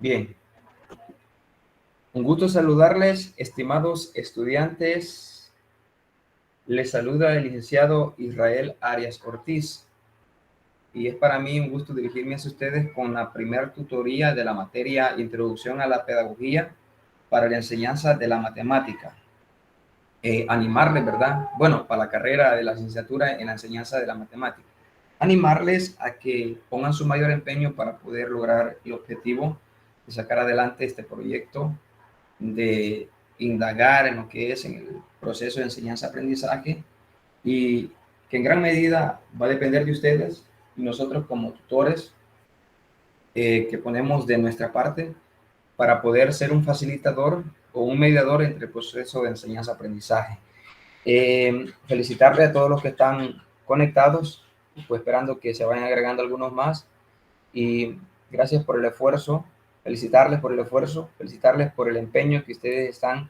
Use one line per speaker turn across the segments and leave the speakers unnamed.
Bien, un gusto saludarles, estimados estudiantes. Les saluda el licenciado Israel Arias Ortiz y es para mí un gusto dirigirme hacia ustedes con la primera tutoría de la materia Introducción a la Pedagogía para la enseñanza de la matemática. Animarles, ¿verdad? Bueno, para la carrera de la licenciatura en la enseñanza de la matemática. Animarles a que pongan su mayor empeño para poder lograr el objetivo de sacar adelante este proyecto, de indagar en lo que es en el proceso de enseñanza-aprendizaje y que en gran medida va a depender de ustedes y nosotros como tutores que ponemos de nuestra parte para poder ser un facilitador o un mediador entre el proceso de enseñanza-aprendizaje. Felicitarle a todos los que están conectados, pues esperando que se vayan agregando algunos más y gracias por el esfuerzo, felicitarles por el esfuerzo, felicitarles por el empeño que ustedes están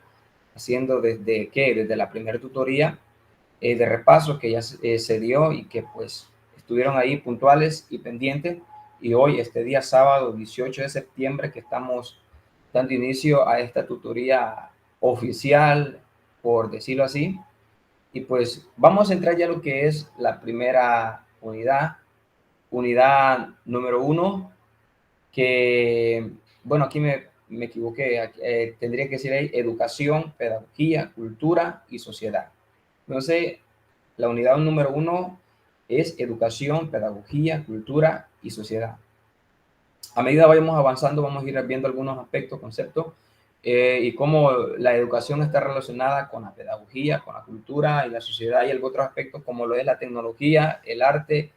haciendo desde la primera tutoría de repaso que ya se dio y que pues estuvieron ahí puntuales y pendientes. Y hoy, este día sábado 18 de septiembre, que estamos dando inicio a esta tutoría oficial, por decirlo así. Y pues vamos a entrar ya a lo que es la primera unidad número 1, que, bueno, aquí me equivoqué, tendría que decir ahí educación, pedagogía, cultura y sociedad. Entonces, la unidad número 1 es educación, pedagogía, cultura y sociedad. A medida vayamos avanzando, vamos a ir viendo algunos aspectos, conceptos, y cómo la educación está relacionada con la pedagogía, con la cultura y la sociedad, y algunos otros aspectos como lo es la tecnología, el arte,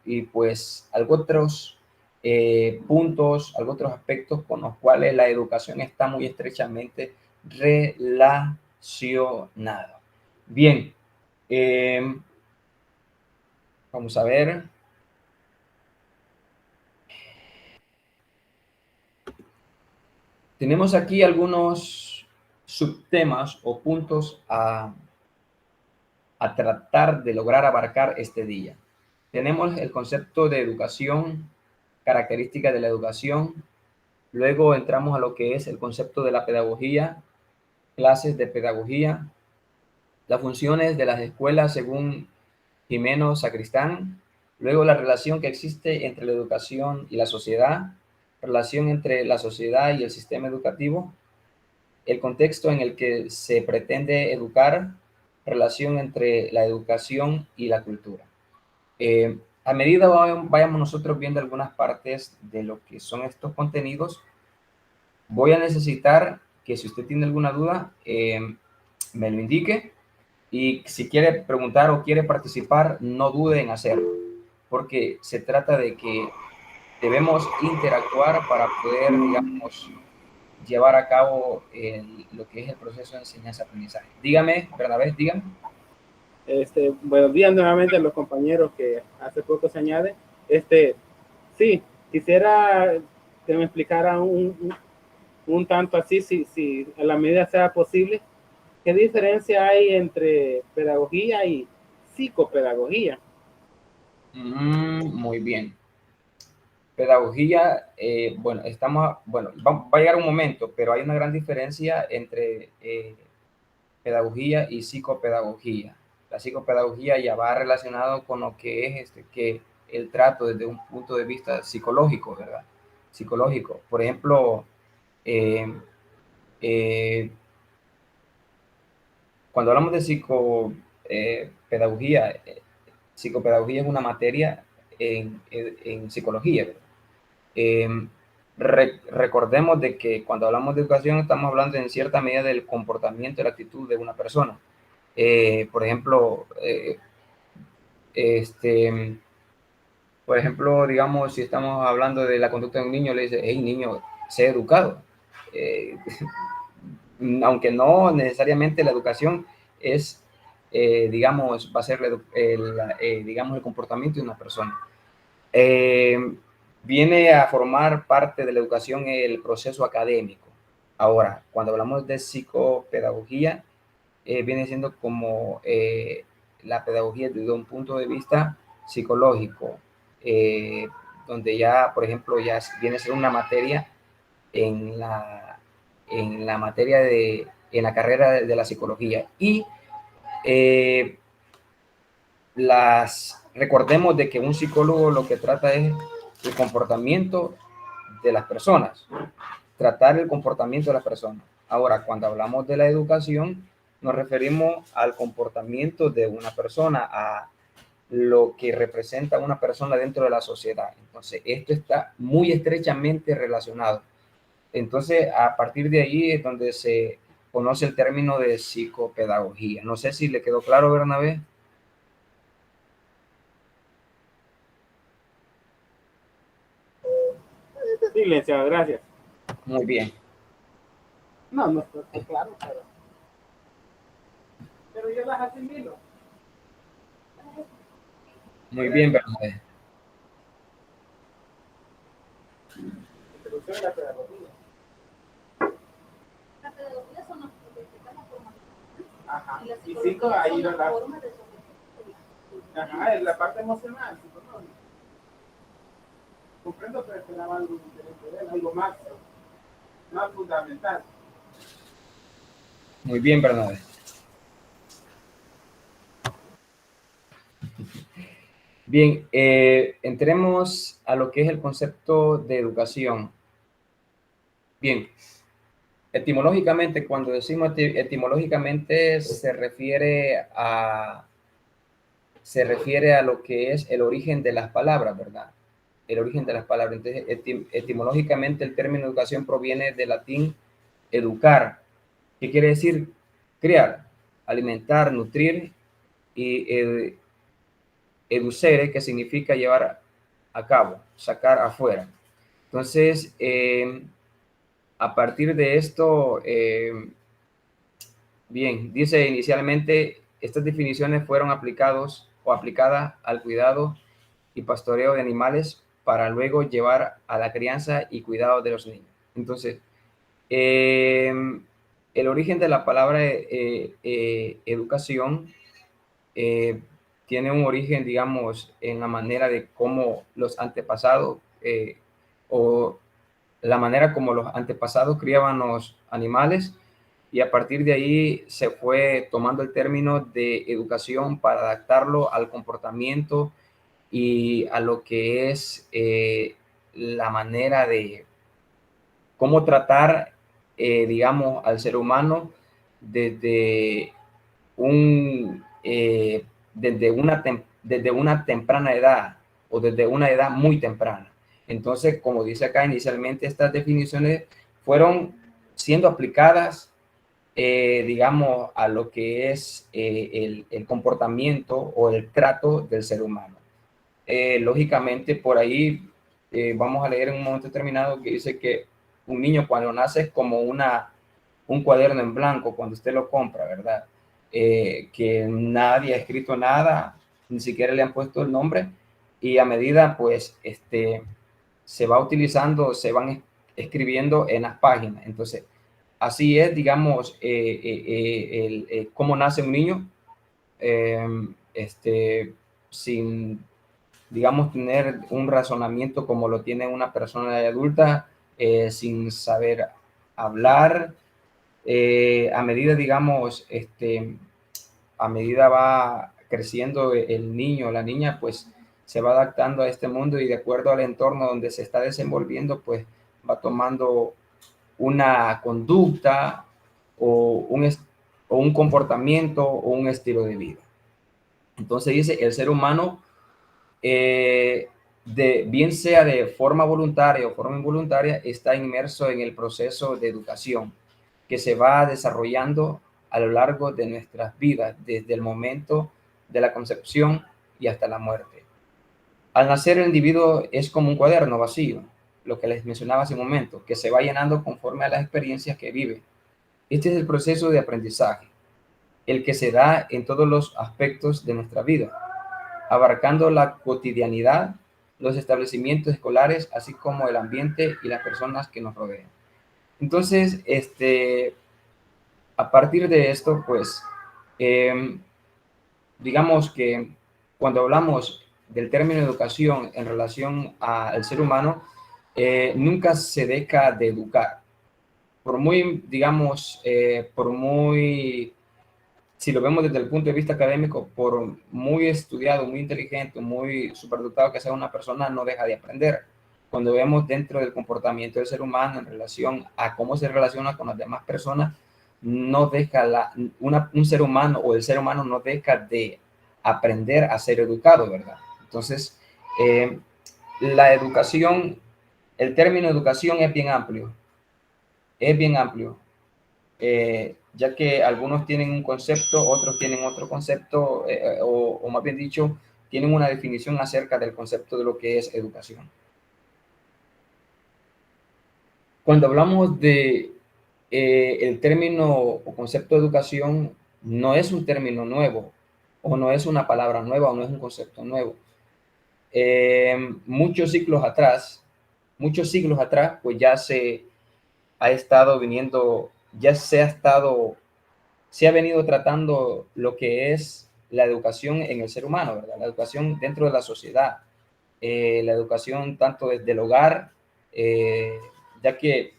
y pues algunos otros puntos, algunos otros aspectos con los cuales la educación está muy estrechamente relacionada. Bien, vamos a ver. Tenemos aquí algunos subtemas o puntos a tratar de lograr abarcar este día. Tenemos el concepto de educación, características de la educación. Luego entramos a lo que es el concepto de la pedagogía, clases de pedagogía, las funciones de las escuelas según Jimeno Sacristán. Luego la relación que existe entre la educación y la sociedad, relación entre la sociedad y el sistema educativo, el contexto en el que se pretende educar, relación entre la educación y la cultura. A medida vayamos nosotros viendo algunas partes de lo que son estos contenidos, voy a necesitar que si usted tiene alguna duda, me lo indique y si quiere preguntar o quiere participar, no dude en hacerlo, porque se trata de que debemos interactuar para poder, digamos, llevar a cabo lo que es el proceso de enseñanza-aprendizaje. Dígame, Bernabé, dígame.
Buenos días nuevamente a los compañeros que hace poco se añade. Sí, quisiera que me explicara un tanto así, si a la medida sea posible, ¿qué diferencia hay entre pedagogía y psicopedagogía?
Muy bien. Pedagogía, bueno, va a llegar un momento, pero hay una gran diferencia entre pedagogía y psicopedagogía. La psicopedagogía ya va relacionado con lo que es que el trato desde un punto de vista psicológico, ¿verdad? Psicológico. Por ejemplo, eh, eh, cuando hablamos de psicopedagogía, psicopedagogía es una materia en psicología, ¿verdad? Eh, recordemos de que cuando hablamos de educación estamos hablando en cierta medida del comportamiento y la actitud de una persona. Por ejemplo, digamos, si estamos hablando de la conducta de un niño, le dice, hey niño, sé educado. Eh, aunque no necesariamente la educación es, digamos, va a ser digamos, el comportamiento de una persona. Viene a formar parte de la educación el proceso académico. Ahora, cuando hablamos de psicopedagogía, viene siendo como la pedagogía desde un punto de vista psicológico, donde ya, por ejemplo, ya viene a ser una materia en la materia en la carrera de la psicología. Y recordemos de que un psicólogo lo que trata es el comportamiento de las personas, tratar el comportamiento de las personas. Ahora, cuando hablamos de la educación, nos referimos al comportamiento de una persona, a lo que representa una persona dentro de la sociedad. Entonces, esto está muy estrechamente relacionado. Entonces, a partir de ahí es donde se conoce el término de psicopedagogía. No sé si le quedó claro, Bernabé.
Sí, licenciado, gracias.
Muy bien.
No está claro, pero yo las asimilo.
Muy bien, Bernabé.
Introducción a la pedagogía.
La pedagogía son los que explicamos formas.
Ajá.
Y la
Y cinco ahí
son
la
formas de
ajá, es la parte emocional, psicológica. Comprendo que esperaba algo diferente, algo más fundamental.
Muy bien, Bernabé. Bien, entremos a lo que es el concepto de educación. Bien, etimológicamente, cuando decimos etimológicamente, se refiere a lo que es el origen de las palabras, ¿verdad? El origen de las palabras. Entonces, etimológicamente, el término educación proviene del latín educar, que quiere decir criar, alimentar, nutrir, y educere, que significa llevar a cabo, sacar afuera. Entonces, a partir de esto, bien, dice inicialmente, estas definiciones fueron aplicadas al cuidado y pastoreo de animales para luego llevar a la crianza y cuidado de los niños. Entonces, el origen de la palabra educación tiene un origen, digamos, en la manera de cómo los antepasados o la manera como los antepasados criaban los animales, y a partir de ahí se fue tomando el término de educación para adaptarlo al comportamiento y a lo que es la manera de cómo tratar, digamos, al ser humano desde desde una temprana edad o desde una edad muy temprana. Entonces, como dice acá inicialmente, estas definiciones fueron siendo aplicadas, digamos, a lo que es el comportamiento o el trato del ser humano. Lógicamente, por ahí vamos a leer en un momento determinado que dice que un niño cuando nace es como un cuaderno en blanco cuando usted lo compra, ¿verdad? Que nadie ha escrito nada, ni siquiera le han puesto el nombre, y a medida, pues, se va utilizando, se van escribiendo en las páginas. Entonces, así es, digamos, cómo nace un niño, sin, digamos, tener un razonamiento como lo tiene una persona adulta, sin saber hablar. A medida, digamos, a medida va creciendo el niño o la niña, pues se va adaptando a este mundo y de acuerdo al entorno donde se está desenvolviendo, pues va tomando una conducta o o un comportamiento o un estilo de vida. Entonces dice, el ser humano, bien sea de forma voluntaria o forma involuntaria, está inmerso en el proceso de educación que se va desarrollando a lo largo de nuestras vidas, desde el momento de la concepción y hasta la muerte. Al nacer el individuo es como un cuaderno vacío, lo que les mencionaba hace un momento, que se va llenando conforme a las experiencias que vive. Este es el proceso de aprendizaje, el que se da en todos los aspectos de nuestra vida, abarcando la cotidianidad, los establecimientos escolares, así como el ambiente y las personas que nos rodean. Entonces, a partir de esto, pues, digamos que cuando hablamos del término educación en relación al ser humano, nunca se deja de educar. Por muy, digamos, por muy, si lo vemos desde el punto de vista académico, por muy estudiado, muy inteligente, muy superdotado que sea una persona, no deja de aprender. Cuando vemos dentro del comportamiento del ser humano en relación a cómo se relaciona con las demás personas, no deja un ser humano o el ser humano no deja de aprender a ser educado, ¿verdad? Entonces, la educación, el término educación es bien amplio, ya que algunos tienen un concepto, otros tienen otro concepto, o más bien dicho, tienen una definición acerca del concepto de lo que es educación. Cuando hablamos de el término o concepto de educación, no es un término nuevo, o no es una palabra nueva, o no es un concepto nuevo. Muchos siglos atrás, pues ya se ha estado viniendo, ya se ha venido tratando lo que es la educación en el ser humano, ¿verdad? La educación dentro de la sociedad, la educación tanto desde el hogar, eh, ya que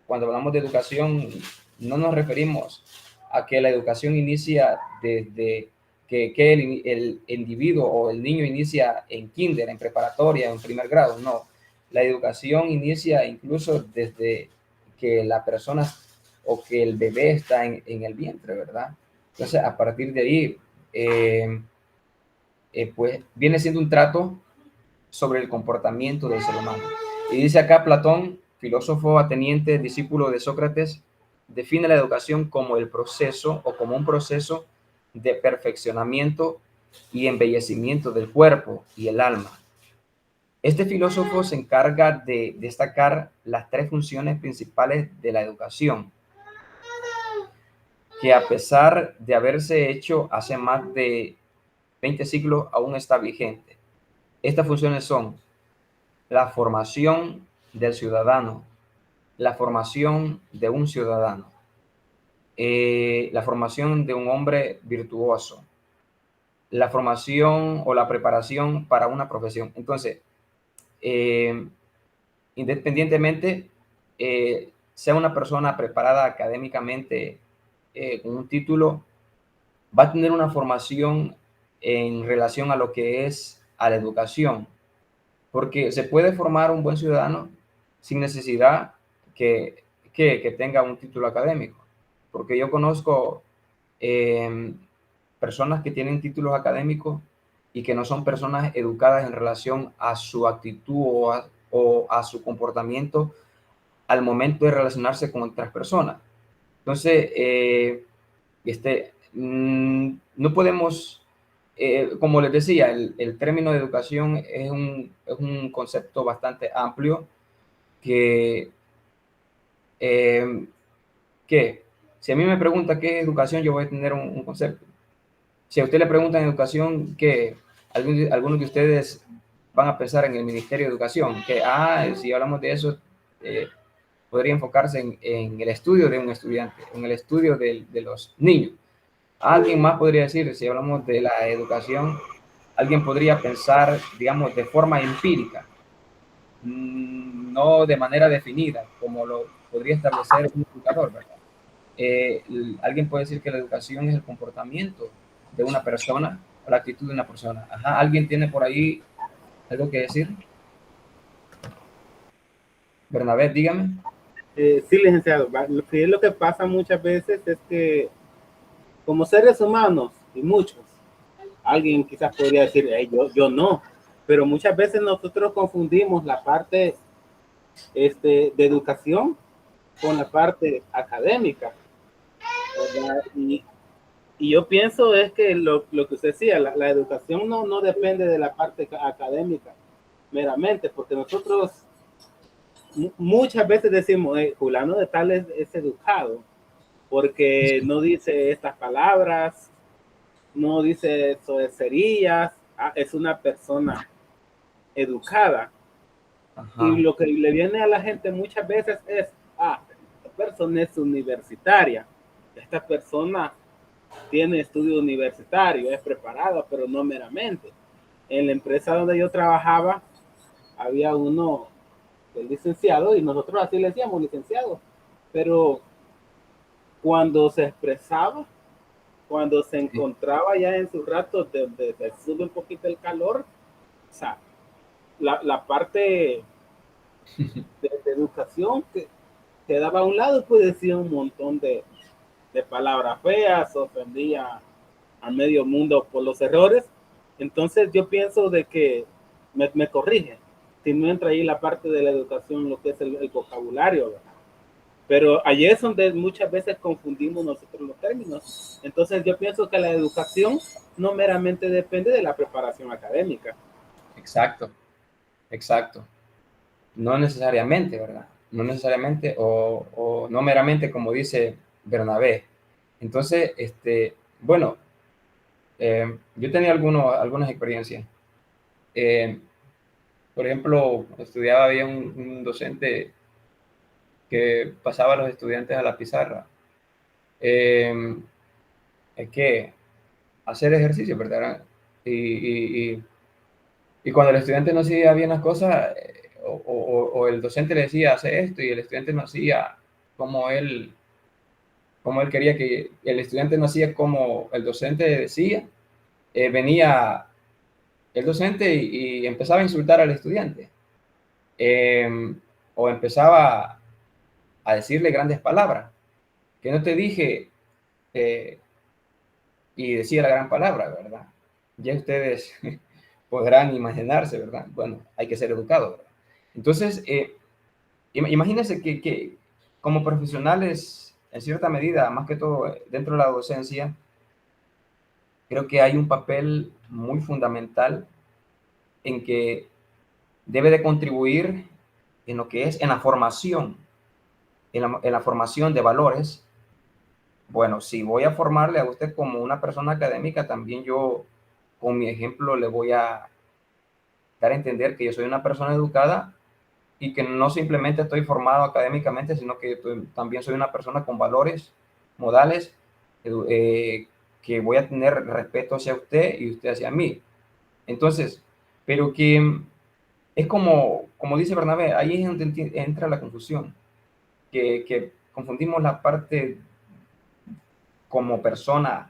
cuando hablamos de educación no nos referimos a que la educación inicia desde que el individuo o el niño inicia en kinder, en preparatoria, en primer grado, no. La educación inicia incluso desde que la persona o que el bebé está en el vientre, ¿verdad? Entonces, a partir de ahí, pues viene siendo un trato sobre el comportamiento del ser humano. Y dice acá Platón, filósofo ateniente, discípulo de Sócrates, define la educación como el proceso o como un proceso de perfeccionamiento y embellecimiento del cuerpo y el alma. Este filósofo se encarga de destacar las tres funciones principales de la educación, que a pesar de haberse hecho hace más de 20 siglos, aún está vigente. Estas funciones son la formación del ciudadano, la formación de un ciudadano, la formación de un hombre virtuoso, la formación o la preparación para una profesión. Entonces, independientemente sea una persona preparada académicamente con un título, va a tener una formación en relación a lo que es a la educación, porque se puede formar un buen ciudadano sin necesidad que tenga un título académico, porque yo conozco eh, personas que tienen títulos académicos y que no son personas educadas en relación a su actitud o a su comportamiento al momento de relacionarse con otras personas. Entonces, no podemos, como les decía, el término de educación es un concepto bastante amplio que, eh, que si a mí me pregunta qué es educación, yo voy a tener un concepto. Si a usted le preguntan educación, que algunos de ustedes van a pensar en el Ministerio de Educación, que si hablamos de eso, podría enfocarse en el estudio de un estudiante, en el estudio de los niños. Alguien más podría decir, si hablamos de la educación, alguien podría pensar, digamos, de forma empírica, no de manera definida, como lo podría establecer un educador, ¿verdad? Alguien puede decir que la educación es el comportamiento de una persona o la actitud de una persona. Ajá, ¿alguien tiene por ahí algo que decir? Bernabé, dígame.
Sí, licenciado. Lo que pasa muchas veces es que como seres humanos, y muchos, alguien quizás podría decir, hey, yo no, pero muchas veces nosotros confundimos la parte de educación con la parte académica, ¿verdad? Y yo pienso es que lo que usted decía, la educación no depende de la parte académica meramente, porque nosotros muchas veces decimos, fulano de tal es educado, porque no dice estas palabras, no dice soecerías, es una persona educada.
Ajá.
Y lo que le viene a la gente muchas veces es, esta persona es universitaria, esta persona tiene estudio universitario, es preparada, pero no meramente. en la empresa donde yo trabajaba, había uno, el licenciado, y nosotros así le decíamos licenciado, pero cuando se expresaba, cuando se
Sí.
encontraba ya en sus ratos de sube un poquito el calor, o sea, la parte de educación que quedaba a un lado, pues decía un montón de palabras feas, ofendía a medio mundo por los errores. Entonces yo pienso de que me corrige si no entra ahí la parte de la educación, lo que es el vocabulario, ¿verdad? Pero allí es donde muchas veces confundimos nosotros los términos. Entonces yo pienso que la educación no meramente depende de la preparación académica.
Exacto, exacto. No necesariamente, ¿verdad? No necesariamente o no meramente como dice Bernabé. Entonces, bueno, yo tenía algunas experiencias. Eh, por ejemplo, estudiaba, había un docente que pasaba a los estudiantes a la pizarra. Eh, es que hacer ejercicio, ¿verdad? Y cuando el estudiante no hacía bien las cosas, o el docente le decía, hace esto, y el estudiante no hacía como él, como él quería que el estudiante no hacía como el docente decía, venía el docente y empezaba a insultar al estudiante, eh, o empezaba a decirle grandes palabras, que no te dije, eh, y decía la gran palabra, ¿verdad? Ya ustedes podrán imaginarse, ¿verdad? Bueno, hay que ser educado, ¿verdad? Entonces, imagínense que como profesionales, en cierta medida, más que todo dentro de la docencia, creo que hay un papel muy fundamental en que debe de contribuir en lo que es en la formación, en la formación de valores. Bueno, si voy a formarle a usted como una persona académica, también yo con mi ejemplo le voy a dar a entender que yo soy una persona educada y que no simplemente estoy formado académicamente, sino que también soy una persona con valores, modales, que voy a tener respeto hacia usted y usted hacia mí. Entonces, pero que es como dice Bernabé, ahí es donde entra la confusión, que confundimos la parte como persona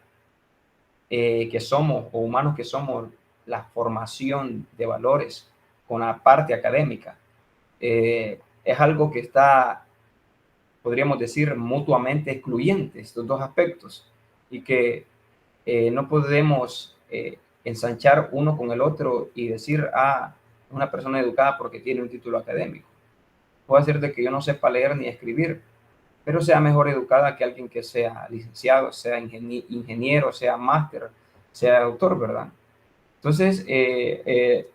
que somos o humanos que somos, la formación de valores con la parte académica. Es algo que está, podríamos decir, mutuamente excluyentes, estos dos aspectos, y que no podemos ensanchar uno con el otro y decir, ah, una persona educada porque tiene un título académico. Puede ser de que yo no sepa leer ni escribir, pero sea mejor educada que alguien que sea licenciado, sea ingeniero, sea máster, sea doctor, ¿verdad? Entonces, en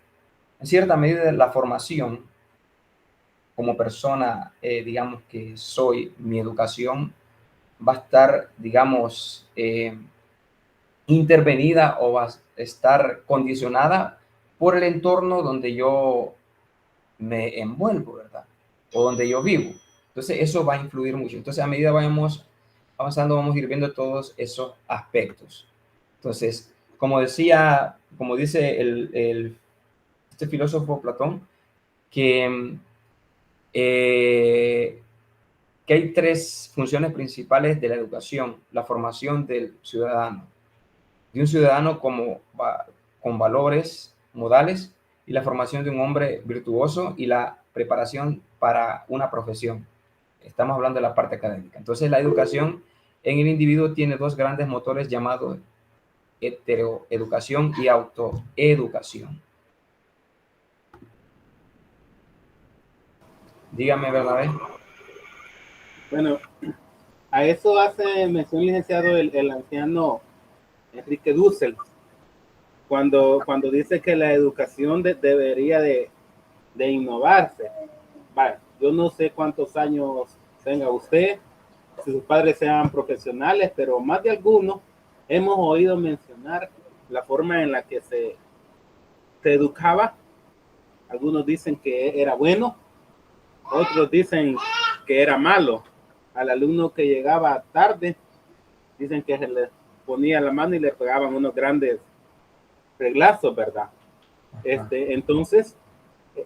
cierta medida, la formación como persona, digamos que soy, mi educación va a estar, digamos, intervenida o va a estar condicionada por el entorno donde yo me envuelvo, ¿verdad? O donde yo vivo. Entonces, eso va a influir mucho. Entonces, a medida vayamos avanzando, vamos a ir viendo todos esos aspectos. Entonces, como decía, como dice este filósofo Platón, que eh, que hay tres funciones principales de la educación: la formación del ciudadano, de un ciudadano con valores modales, y la formación de un hombre virtuoso y la preparación para una profesión. Estamos hablando de la parte académica. Entonces, la educación en el individuo tiene dos grandes motores llamados heteroeducación y autoeducación. Dígame, Bernabé.
Bueno, a eso hace mención licenciado el anciano Enrique Dussel, cuando dice que la educación debería de innovarse. Vale, yo no sé cuántos años tenga usted, si sus padres sean profesionales, pero más de algunos hemos oído mencionar la forma en la que se educaba. Algunos dicen que era bueno, otros dicen que era malo. Al alumno que llegaba tarde, dicen que se le ponía la mano y le pegaban unos grandes reglazos, ¿verdad? Entonces,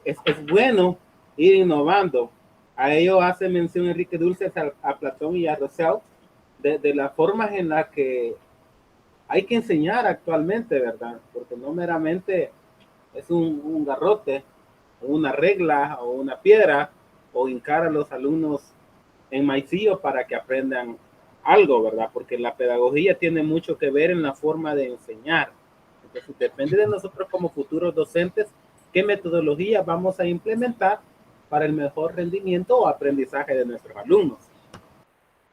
es bueno ir innovando. A ello hace mención Enrique Dulces a Platón y a Rousseau de las formas en las que hay que enseñar actualmente, ¿verdad? Porque no meramente es un garrote, o una regla, o una piedra, o hincar a los alumnos en maicillo para que aprendan algo, ¿verdad? Porque la pedagogía tiene mucho que ver en la forma de enseñar. Entonces, depende de nosotros como futuros docentes, qué metodología vamos a implementar para el mejor rendimiento o aprendizaje de nuestros alumnos.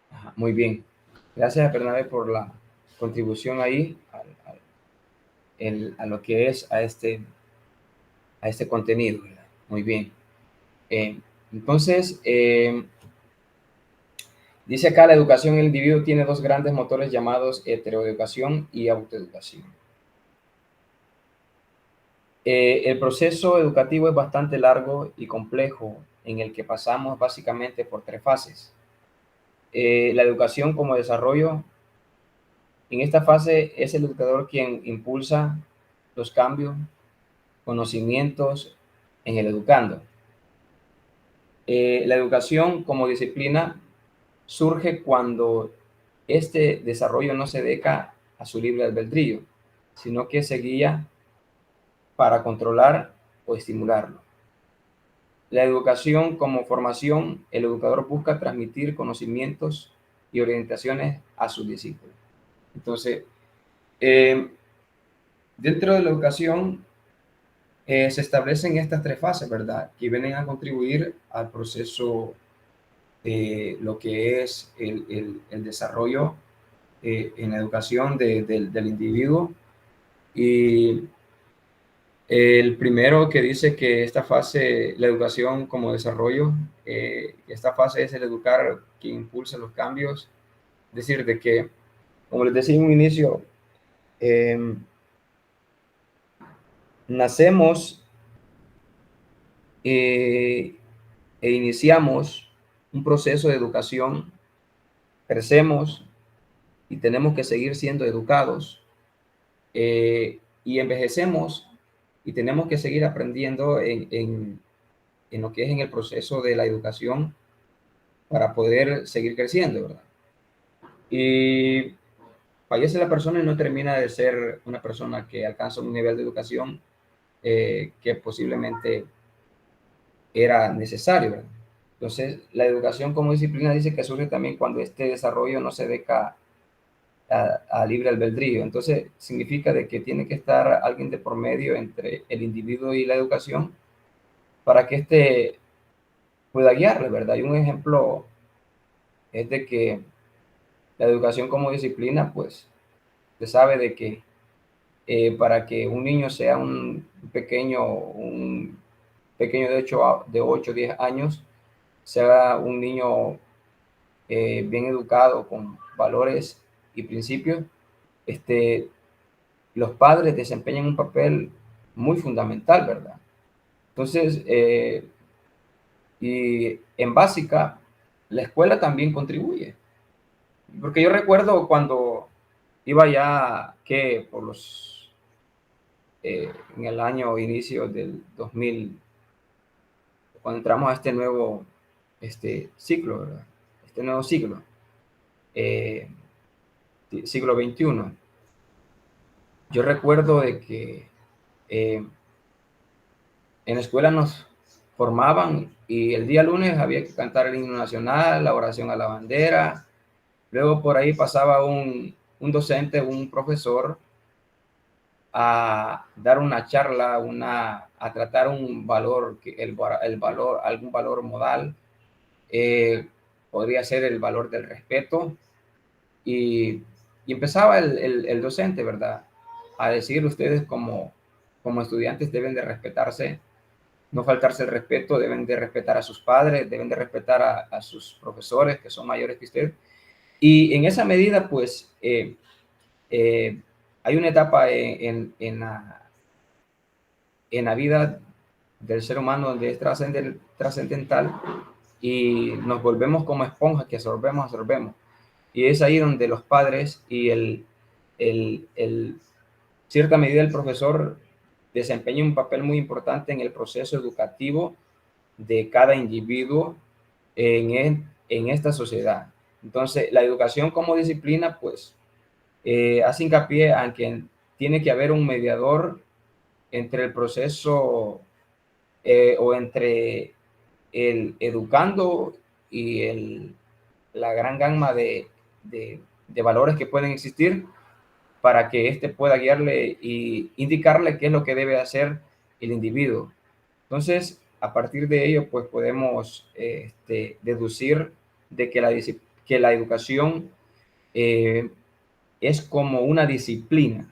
Ajá, muy bien. Gracias, Bernabé, por la contribución ahí a lo que es a este contenido, ¿verdad? Muy bien. Entonces, dice acá, la educación del individuo tiene dos grandes motores llamados heteroeducación y autoeducación. El proceso educativo es bastante largo y complejo, en el que pasamos básicamente por tres fases. La educación como desarrollo. En esta fase es el educador quien impulsa los cambios, conocimientos en el educando. La educación como disciplina surge cuando este desarrollo no se deja a su libre albedrío, sino que se guía para controlar o estimularlo. La educación como formación, el educador busca transmitir conocimientos y orientaciones a sus discípulos. Entonces, dentro de la educación se establecen estas tres fases, ¿verdad? Que vienen a contribuir al proceso de lo que es el desarrollo en la educación del individuo. Y el primero que dice que esta fase, la educación como desarrollo, esta fase es el educar que impulsa los cambios. Es decir, de que, como les decía en un inicio, nacemos e iniciamos un proceso de educación, crecemos y tenemos que seguir siendo educados, y envejecemos y tenemos que seguir aprendiendo en lo que es en el proceso de la educación para poder seguir creciendo, ¿verdad? Y fallece la persona y no termina de ser una persona que alcanza un nivel de educación que posiblemente era necesario, ¿verdad? Entonces, la educación como disciplina dice que surge también cuando este desarrollo no se deja a libre albedrío. Entonces, significa de que tiene que estar alguien de por medio entre el individuo y la educación para que éste pueda guiarle, ¿verdad? Y un ejemplo es de que la educación como disciplina, pues, se sabe de que para que un niño sea un pequeño de 8 o 10 años, sea un niño bien educado, con valores y principios, los padres desempeñan un papel muy fundamental, ¿verdad? Entonces, y en básica, la escuela también contribuye. Porque yo recuerdo cuando iba ya, que por en el año inicio del 2000, cuando entramos a este nuevo ciclo, ¿verdad? Este nuevo siglo, eh, siglo XXI. Yo recuerdo de que en la escuela nos formaban y el día lunes había que cantar el himno nacional, la oración a la bandera. Luego por ahí pasaba un docente, un profesor, a dar una charla, a tratar un valor, valor, algún valor modal. Podría ser el valor del respeto. Y empezaba el docente, ¿verdad? A decir, ustedes como estudiantes deben de respetarse, no faltarse el respeto, deben de respetar a sus padres, deben de respetar a sus profesores que son mayores que usted. Y en esa medida, pues, hay una etapa en la vida del ser humano donde es trascendental y nos volvemos como esponjas que absorbemos. Y es ahí donde los padres y cierta medida el profesor desempeña un papel muy importante en el proceso educativo de cada individuo en esta sociedad. Entonces, la educación como disciplina, pues, hace hincapié en que tiene que haber un mediador entre el proceso o entre el educando y la gran gama de valores que pueden existir para que éste pueda guiarle y indicarle qué es lo que debe hacer el individuo. Entonces, a partir de ello, pues podemos deducir de que la educación es como una disciplina,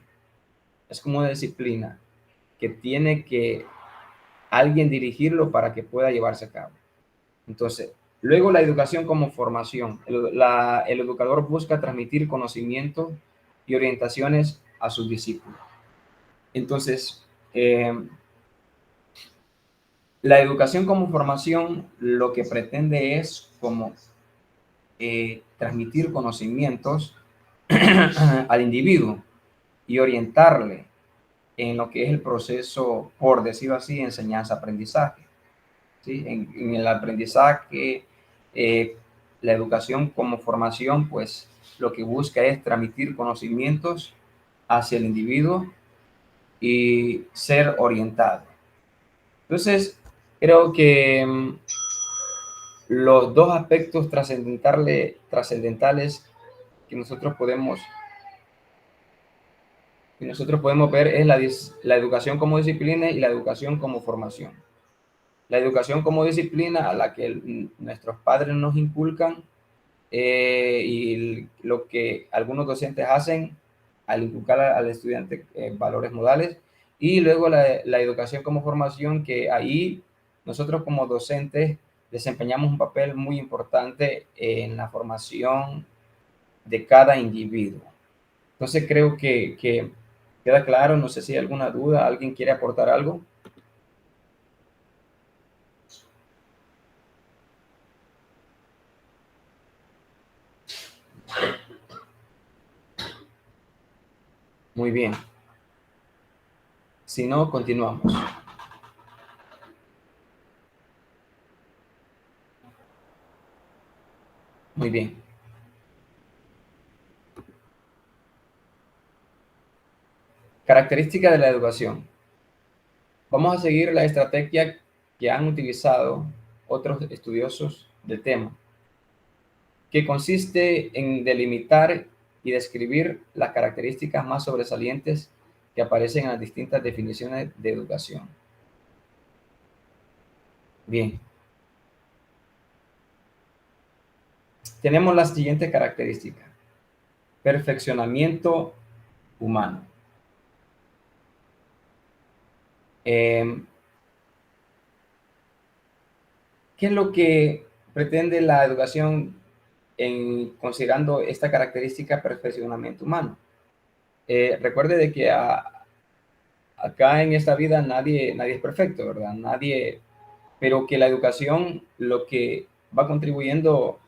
que tiene que alguien dirigirlo para que pueda llevarse a cabo. Entonces, luego la educación como formación. El educador busca transmitir conocimientos y orientaciones a sus discípulos. Entonces, la educación como formación lo que pretende es como transmitir conocimientos al individuo y orientarle en lo que es el proceso, por decirlo así, enseñanza-aprendizaje. ¿Sí? En el aprendizaje, la educación como formación, pues lo que busca es transmitir conocimientos hacia el individuo y ser orientado. Entonces, creo que los dos aspectos trascendentales que nosotros podemos ver es la educación como disciplina y la educación como formación. La educación como disciplina a la que nuestros padres nos inculcan y lo que algunos docentes hacen al inculcar al estudiante valores modales, y luego la educación como formación, que ahí nosotros como docentes desempeñamos un papel muy importante en la formación de cada individuo. Entonces creo que queda claro. No sé si hay alguna duda, alguien quiere aportar algo. Muy bien. Si no, continuamos. Muy bien. Características de la educación. Vamos a seguir la estrategia que han utilizado otros estudiosos del tema, que consiste en delimitar y describir las características más sobresalientes que aparecen en las distintas definiciones de educación. Bien. Tenemos las siguientes características. Perfeccionamiento humano. ¿Qué es lo que pretende la educación considerando esta característica perfeccionamiento humano? Recuerde de que acá en esta vida nadie es perfecto, ¿verdad? Pero que la educación lo que va contribuyendo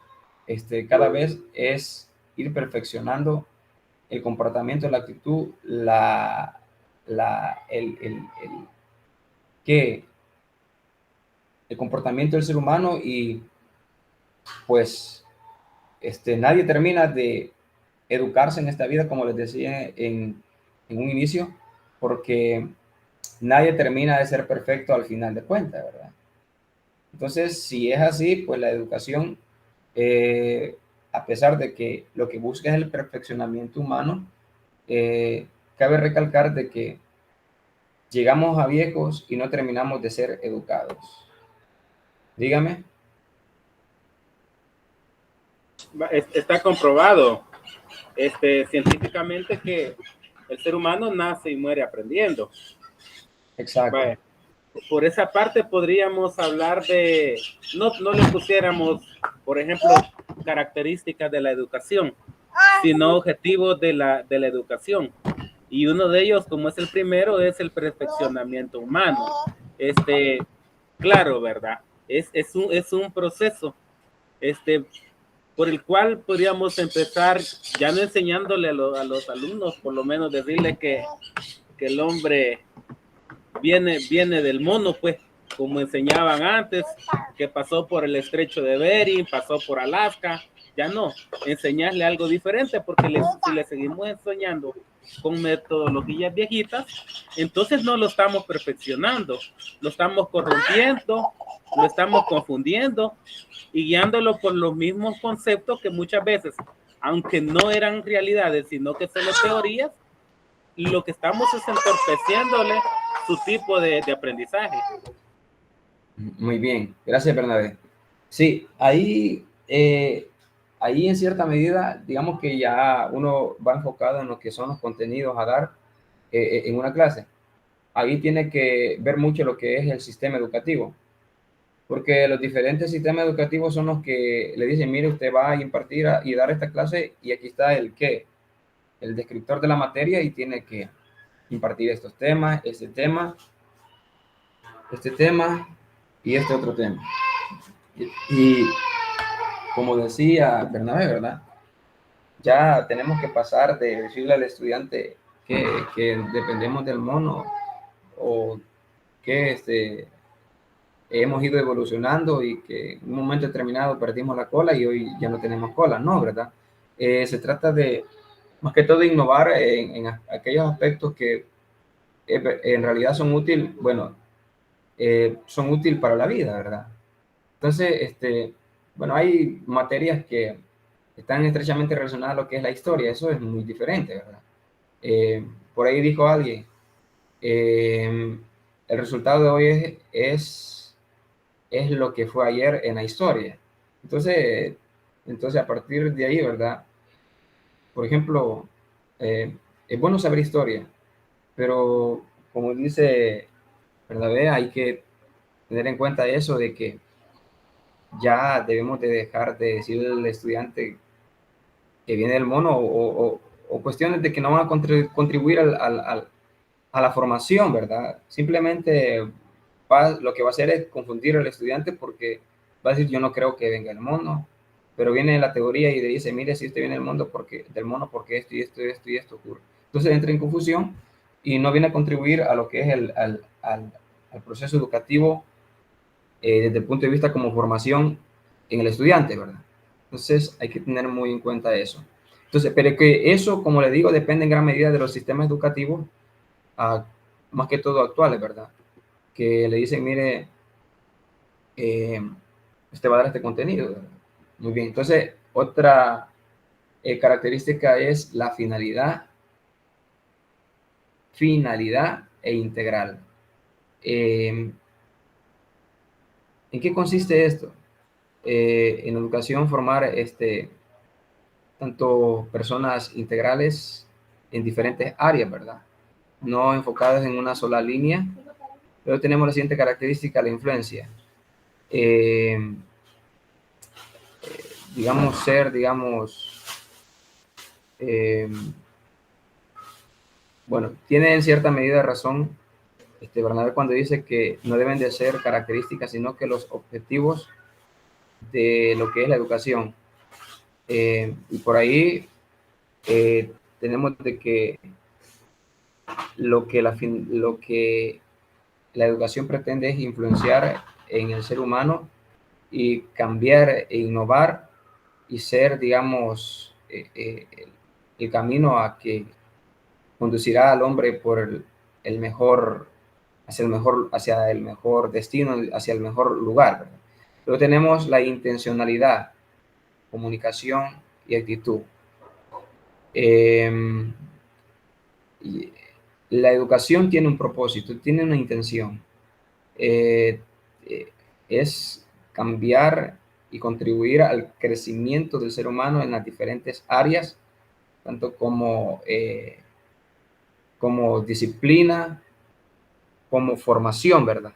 cada vez es ir perfeccionando el comportamiento, la actitud, el comportamiento del ser humano, y pues nadie termina de educarse en esta vida, como les decía en un inicio, porque nadie termina de ser perfecto al final de cuentas, ¿verdad? Entonces, si es así, pues la educación, a pesar de que lo que busca es el perfeccionamiento humano, cabe recalcar de que llegamos a viejos y no terminamos de ser educados. Dígame.
Está comprobado científicamente que el ser humano nace y muere aprendiendo.
Exacto.
Vale. Por esa parte podríamos hablar de, no le pusiéramos, por ejemplo, características de la educación, sino objetivos de la educación. Y uno de ellos, como es el primero, es el perfeccionamiento humano. Claro, ¿verdad? Es un proceso por el cual podríamos empezar, ya no enseñándole a los alumnos, por lo menos decirle que el hombre viene del mono, pues, como enseñaban antes, que pasó por el estrecho de Bering, pasó por Alaska. Ya no, enseñarle algo diferente, porque si le seguimos enseñando con metodologías viejitas, entonces no lo estamos perfeccionando, lo estamos corrompiendo, lo estamos confundiendo y guiándolo por los mismos conceptos que muchas veces, aunque no eran realidades, sino que solo teorías, lo que estamos es entorpeciéndole su tipo de aprendizaje.
Muy bien, gracias Bernabé. Sí, ahí en cierta medida, digamos que ya uno va enfocado en lo que son los contenidos a dar en una clase. Ahí tiene que ver mucho lo que es el sistema educativo, porque los diferentes sistemas educativos son los que le dicen, mire, usted va a impartir y dar esta clase y aquí está el qué, el descriptor de la materia y tiene que impartir estos temas, este tema y este otro tema. Y como decía Bernabé, ¿verdad? Ya tenemos que pasar de decirle al estudiante que dependemos del mono o que hemos ido evolucionando y que en un momento determinado perdimos la cola y hoy ya no tenemos cola, no, ¿verdad? Se trata de, más que todo, innovar en aquellos aspectos que en realidad son útiles, bueno, son útiles para la vida, ¿verdad? Entonces, bueno, hay materias que están estrechamente relacionadas a lo que es la historia, eso es muy diferente, ¿verdad? Por ahí dijo alguien, el resultado de hoy es lo que fue ayer en la historia. Entonces a partir de ahí, ¿verdad? Por ejemplo, es bueno saber historia, pero como dice Bernabé, hay que tener en cuenta eso de que ya debemos de dejar de decirle al estudiante que viene del mono o cuestiones de que no van a contribuir a la formación, ¿verdad? Simplemente lo que va a hacer es confundir al estudiante porque va a decir, yo no creo que venga el mono, pero viene la teoría y le dice, mire, si usted viene del mono, porque esto y esto y esto y esto ocurre. Entonces entra en confusión y no viene a contribuir a lo que es al proceso educativo desde el punto de vista como formación en el estudiante, ¿verdad? Entonces hay que tener muy en cuenta eso. Entonces, pero que eso, como le digo, depende en gran medida de los sistemas educativos, más que todo actuales, ¿verdad? Que le dicen, mire, usted va a dar este contenido, ¿verdad? Muy bien, entonces otra característica es la finalidad e integral. ¿En qué consiste esto? En educación formar tanto personas integrales en diferentes áreas, ¿verdad? No enfocadas en una sola línea, pero tenemos la siguiente característica, la influencia. Eh, bueno, tiene en cierta medida razón Bernabé cuando dice que no deben de ser características, sino que los objetivos de lo que es la educación. Y por ahí tenemos de que lo que la educación pretende es influenciar en el ser humano y cambiar e innovar y ser, digamos, el camino a que conducirá al hombre por el mejor, hacia el mejor destino, hacia el mejor lugar, ¿verdad? Luego tenemos la intencionalidad, comunicación y actitud. Y la educación tiene un propósito, tiene una intención. Eh, eh, es cambiar y contribuir al crecimiento del ser humano en las diferentes áreas, tanto como disciplina, como formación, ¿verdad?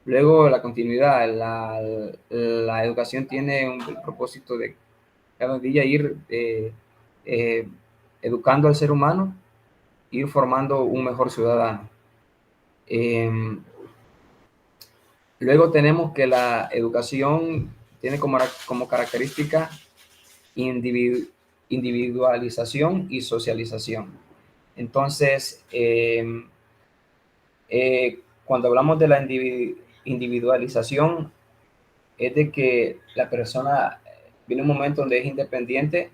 Luego la continuidad, la educación tiene un propósito de cada día ir eh, educando al ser humano, ir formando un mejor ciudadano. Luego tenemos que la educación tiene como característica individualización y socialización. Entonces, cuando hablamos de la individualización, es de que la persona viene un momento donde es independiente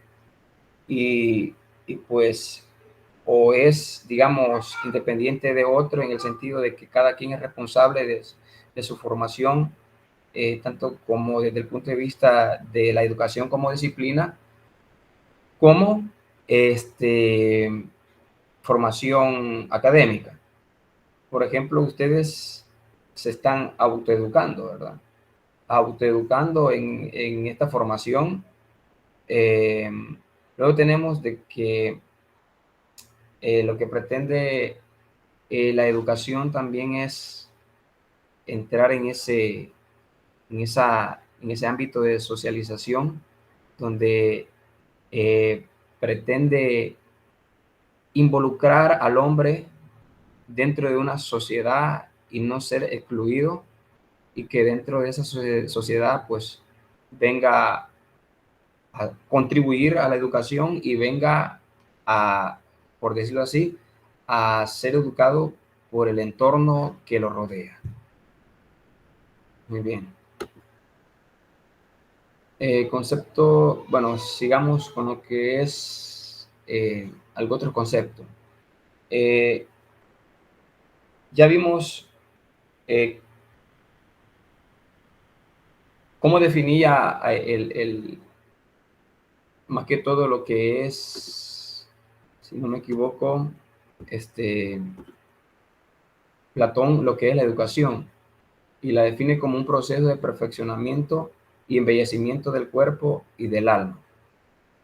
y, y pues o es, digamos, independiente de otro en el sentido de que cada quien es responsable de su formación, tanto como desde el punto de vista de la educación como disciplina, como formación académica. Por ejemplo, ustedes se están autoeducando, ¿verdad? Autoeducando en esta formación. Eh, Luego tenemos de que lo que pretende la educación también es entrar en ese ámbito de socialización donde pretende involucrar al hombre dentro de una sociedad y no ser excluido, y que dentro de esa sociedad pues venga a contribuir a la educación y venga a, por decirlo así, a ser educado por el entorno que lo rodea. Muy bien. Concepto, bueno, sigamos con lo que es algo otro concepto. Ya vimos cómo definía más que todo lo que es, si no me equivoco, Platón, lo que es la educación, y la define como un proceso de perfeccionamiento y embellecimiento del cuerpo y del alma.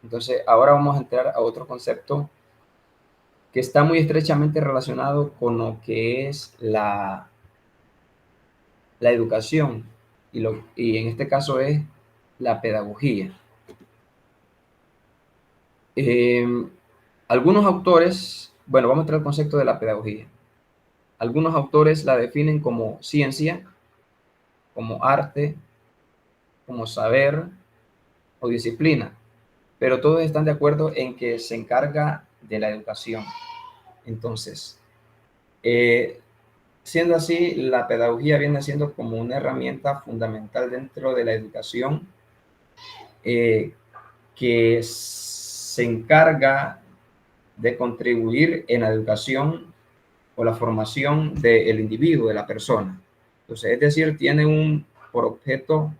Entonces, ahora vamos a entrar a otro concepto que está muy estrechamente relacionado con lo que es la educación, y en este caso es la pedagogía. Algunos autores, bueno, vamos a entrar al concepto de la pedagogía. Algunos autores la definen como ciencia, como arte, como saber o disciplina, pero todos están de acuerdo en que se encarga de la educación. Entonces, siendo así, la pedagogía viene siendo como una herramienta fundamental dentro de la educación, que se encarga de contribuir en la educación o la formación del individuo, de la persona. Entonces, es decir, tiene por objeto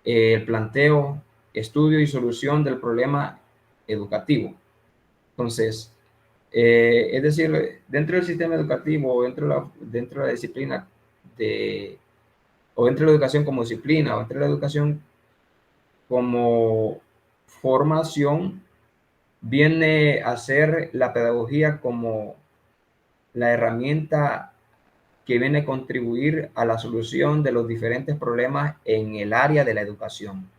el planteo, estudio y solución del problema educativo. Entonces, es decir, dentro del sistema educativo o dentro de la disciplina o dentro de la educación como disciplina o dentro de la educación como formación, viene a ser la pedagogía como la herramienta que viene a contribuir a la solución de los diferentes problemas en el área de la educación.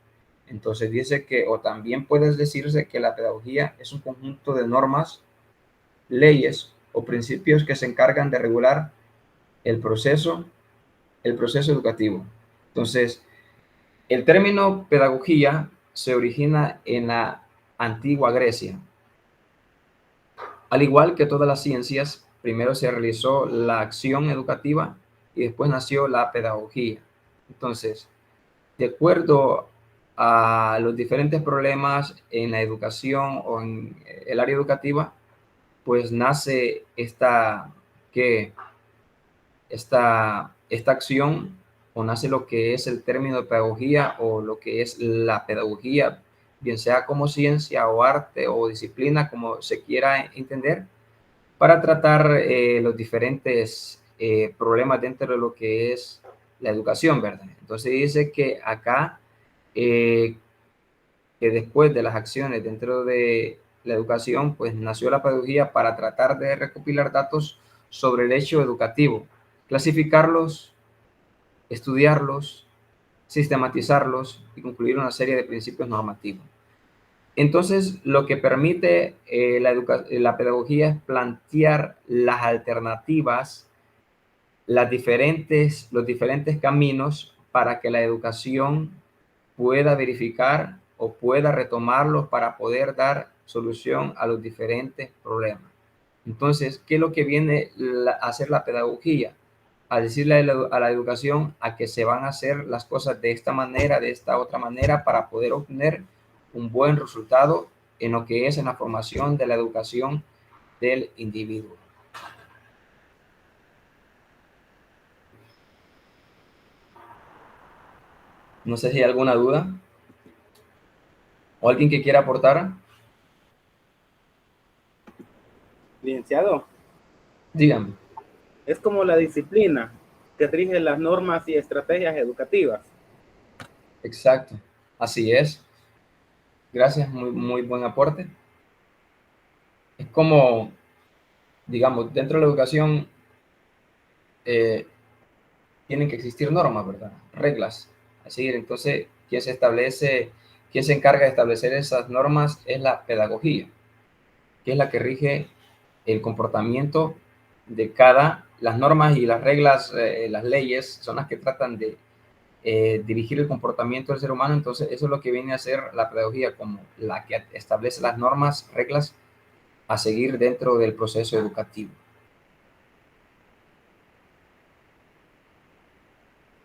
Entonces dice que, o también puede decirse que la pedagogía es un conjunto de normas, leyes o principios que se encargan de regular el proceso educativo. Entonces, el término pedagogía se origina en la antigua Grecia. Al igual que todas las ciencias, primero se realizó la acción educativa y después nació la pedagogía. Entonces, de acuerdo a los diferentes problemas en la educación o en el área educativa, pues nace esta acción, o nace lo que es el término de pedagogía o lo que es la pedagogía, bien sea como ciencia o arte o disciplina, como se quiera entender, para tratar los diferentes problemas dentro de lo que es la educación, ¿verdad? Entonces dice que acá, que después de las acciones dentro de la educación, pues nació la pedagogía para tratar de recopilar datos sobre el hecho educativo, clasificarlos, estudiarlos, sistematizarlos y concluir una serie de principios normativos. Entonces, lo que permite la pedagogía es plantear las alternativas, los diferentes caminos para que la educación pueda verificar o pueda retomarlos para poder dar solución a los diferentes problemas. Entonces, ¿qué es lo que viene a hacer la pedagogía? a decirle a la educación a que se van a hacer las cosas de esta manera, de esta otra manera, para poder obtener un buen resultado en lo que es en la formación de la educación del individuo. No sé si hay alguna duda o alguien que quiera aportar.
Licenciado,
Díganme.
es como la disciplina que rige las normas y estrategias educativas.
Exacto, así es. Gracias, muy buen aporte. Es como, digamos, dentro de la educación eh, tienen que existir normas, ¿verdad? Reglas a seguir. Entonces, quien se encarga de establecer esas normas es la pedagogía, que es la que rige el comportamiento de las normas y las reglas, las leyes, son las que tratan de dirigir el comportamiento del ser humano. Entonces, eso es lo que viene a ser la pedagogía, como la que establece las normas, reglas a seguir dentro del proceso educativo.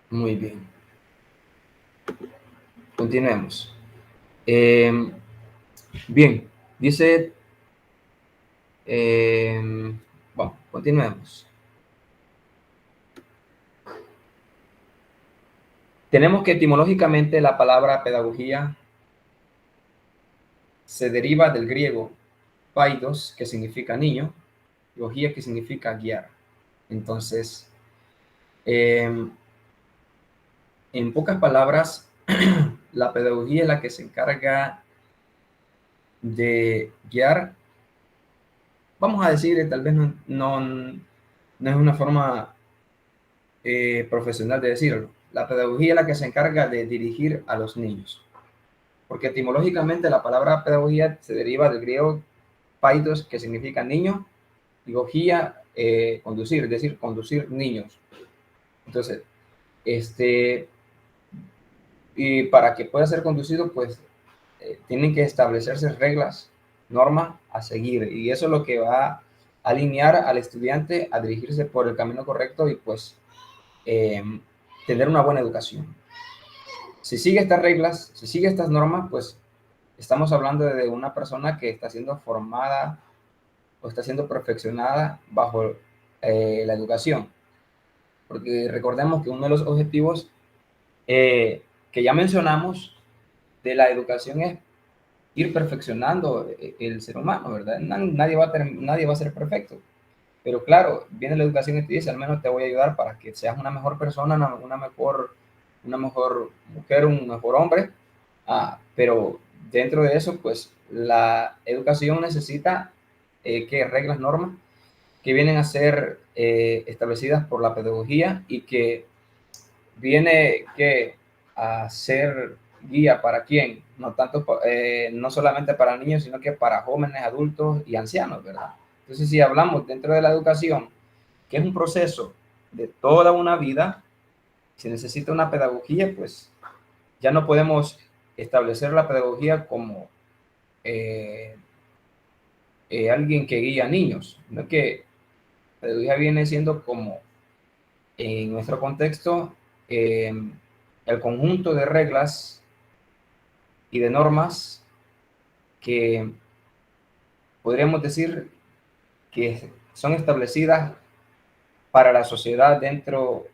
Muy bien. Continuemos. Bien, dice, bueno, continuemos. Tenemos que etimológicamente la palabra pedagogía se deriva del griego paidos, que significa niño, y logía, que significa guiar. Entonces, en pocas palabras, la pedagogía es la que se encarga de guiar. Vamos a decir, tal vez no es una forma profesional de decirlo. La pedagogía es la que se encarga de dirigir a los niños, porque etimológicamente la palabra pedagogía se deriva del griego paidos, que significa niño, y logía, conducir, es decir, conducir niños. Entonces, y para que pueda ser conducido, pues tienen que establecerse reglas, normas a seguir, y eso es lo que va a alinear al estudiante a dirigirse por el camino correcto y pues tener una buena educación. Si sigue estas reglas, si sigue estas normas, pues estamos hablando de una persona que está siendo formada o está siendo perfeccionada bajo la educación. Porque recordemos que uno de los objetivos que ya mencionamos de la educación es ir perfeccionando el ser humano, ¿verdad? Nadie va a ser perfecto. Pero claro, viene la educación y te dice, al menos te voy a ayudar para que seas una mejor persona, una mejor mujer, un mejor hombre. Pero dentro de eso, pues la educación necesita que reglas, normas que vienen a ser establecidas por la pedagogía y que viene que a ser guía para quién, no tanto, no solamente para niños, sino que para jóvenes, adultos y ancianos, ¿verdad? Entonces, si hablamos dentro de la educación, que es un proceso de toda una vida, si necesita una pedagogía, pues ya no podemos establecer la pedagogía como alguien que guía a niños, sino que la pedagogía viene siendo como, en nuestro contexto, el conjunto de reglas y de normas que podríamos decir que son establecidas para la sociedad dentro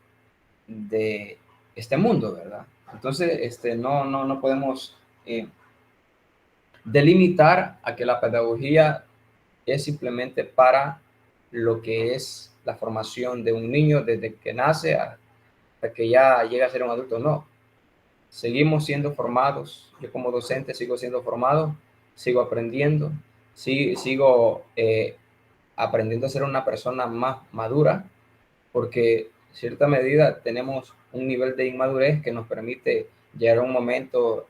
de este mundo, ¿verdad? Entonces, no podemos delimitar a que la pedagogía es simplemente para lo que es la formación de un niño desde que nace hasta que ya llega a ser un adulto. No, seguimos siendo formados. Yo como docente sigo siendo formado, sigo aprendiendo, sigo aprendiendo a ser una persona más madura, porque en cierta medida tenemos un nivel de inmadurez que nos permite llegar a un momento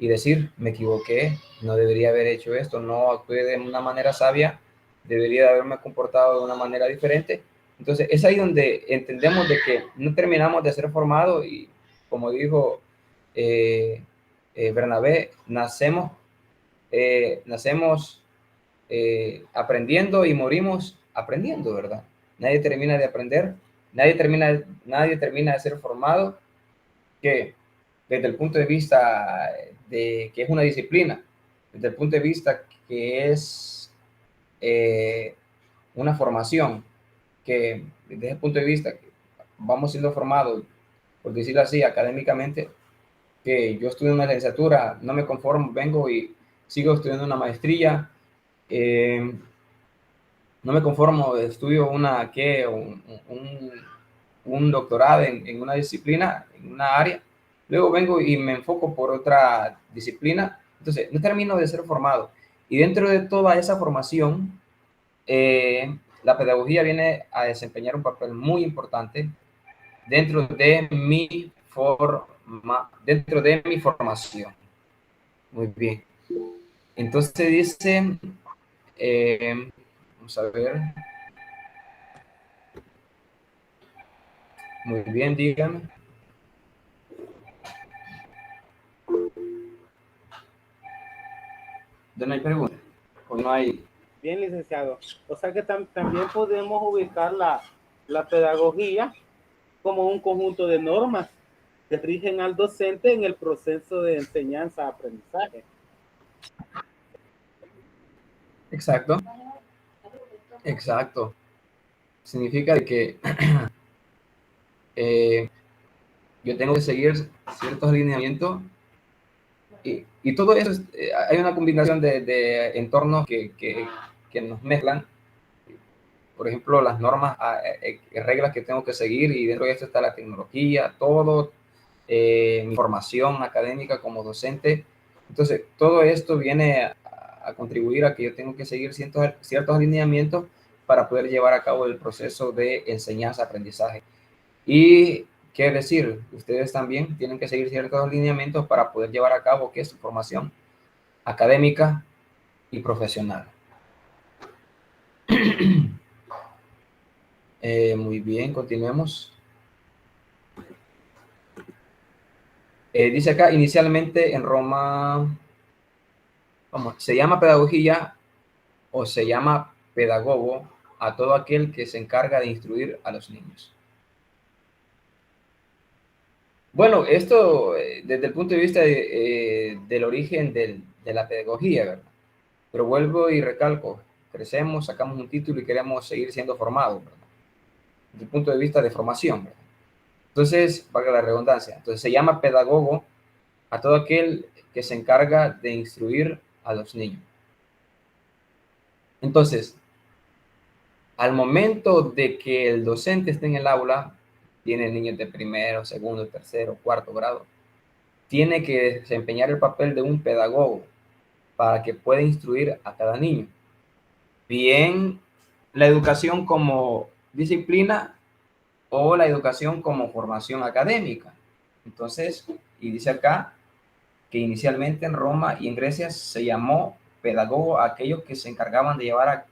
y decir, me equivoqué, no debería haber hecho esto, no actué de una manera sabia, debería haberme comportado de una manera diferente. Entonces, es ahí donde entendemos de que no terminamos de ser formados y, como dijo Bernabé, nacemos aprendiendo y morimos aprendiendo, ¿verdad? Nadie termina de aprender nadie termina de ser formado que desde el punto de vista de que es una disciplina, desde el punto de vista que es una formación, que desde ese punto de vista que vamos siendo formados, por decirlo así, académicamente, que yo estudio una licenciatura, no me conformo, vengo y sigo estudiando una maestría, no me conformo, estudio un doctorado en una disciplina, en una área, luego vengo y me enfoco por otra disciplina, entonces no termino de ser formado. Y dentro de toda esa formación, la pedagogía viene a desempeñar un papel muy importante dentro de mi formación. Muy bien. Entonces dice, vamos a ver. Muy bien, dígame. ¿No hay pregunta? ¿O no hay?
Bien, licenciado. O sea que también podemos ubicar la pedagogía como un conjunto de normas que rigen al docente en el proceso de enseñanza-aprendizaje.
Exacto, exacto. Significa que yo tengo que seguir ciertos alineamientos y todo eso, hay una combinación de entornos que nos mezclan. Por ejemplo, las normas, reglas que tengo que seguir y dentro de esto está la tecnología, todo, mi formación académica como docente. Entonces, todo esto viene a contribuir a que yo tengo que seguir ciertos alineamientos para poder llevar a cabo el proceso de enseñanza-aprendizaje. Y qué decir, ustedes también tienen que seguir ciertos alineamientos para poder llevar a cabo ¿qué es su formación académica y profesional? Muy bien, continuemos. Dice acá, inicialmente en Roma, ¿cómo? Se llama pedagogía o se llama pedagogo a todo aquel que se encarga de instruir a los niños. Bueno, esto desde el punto de vista del origen de la pedagogía, ¿verdad? Pero vuelvo y recalco, crecemos, sacamos un título y queremos seguir siendo formados, ¿verdad? Desde el punto de vista de formación, ¿verdad? Entonces, valga la redundancia, entonces se llama pedagogo a todo aquel que se encarga de instruir a los niños. Entonces, al momento de que el docente esté en el aula, tiene niños de primero, segundo, tercero, cuarto grado, tiene que desempeñar el papel de un pedagogo para que pueda instruir a cada niño. Bien, la educación como disciplina o la educación como formación académica. Entonces, y dice acá que inicialmente en Roma y en Grecia se llamó pedagogo a aquellos que se encargaban de llevar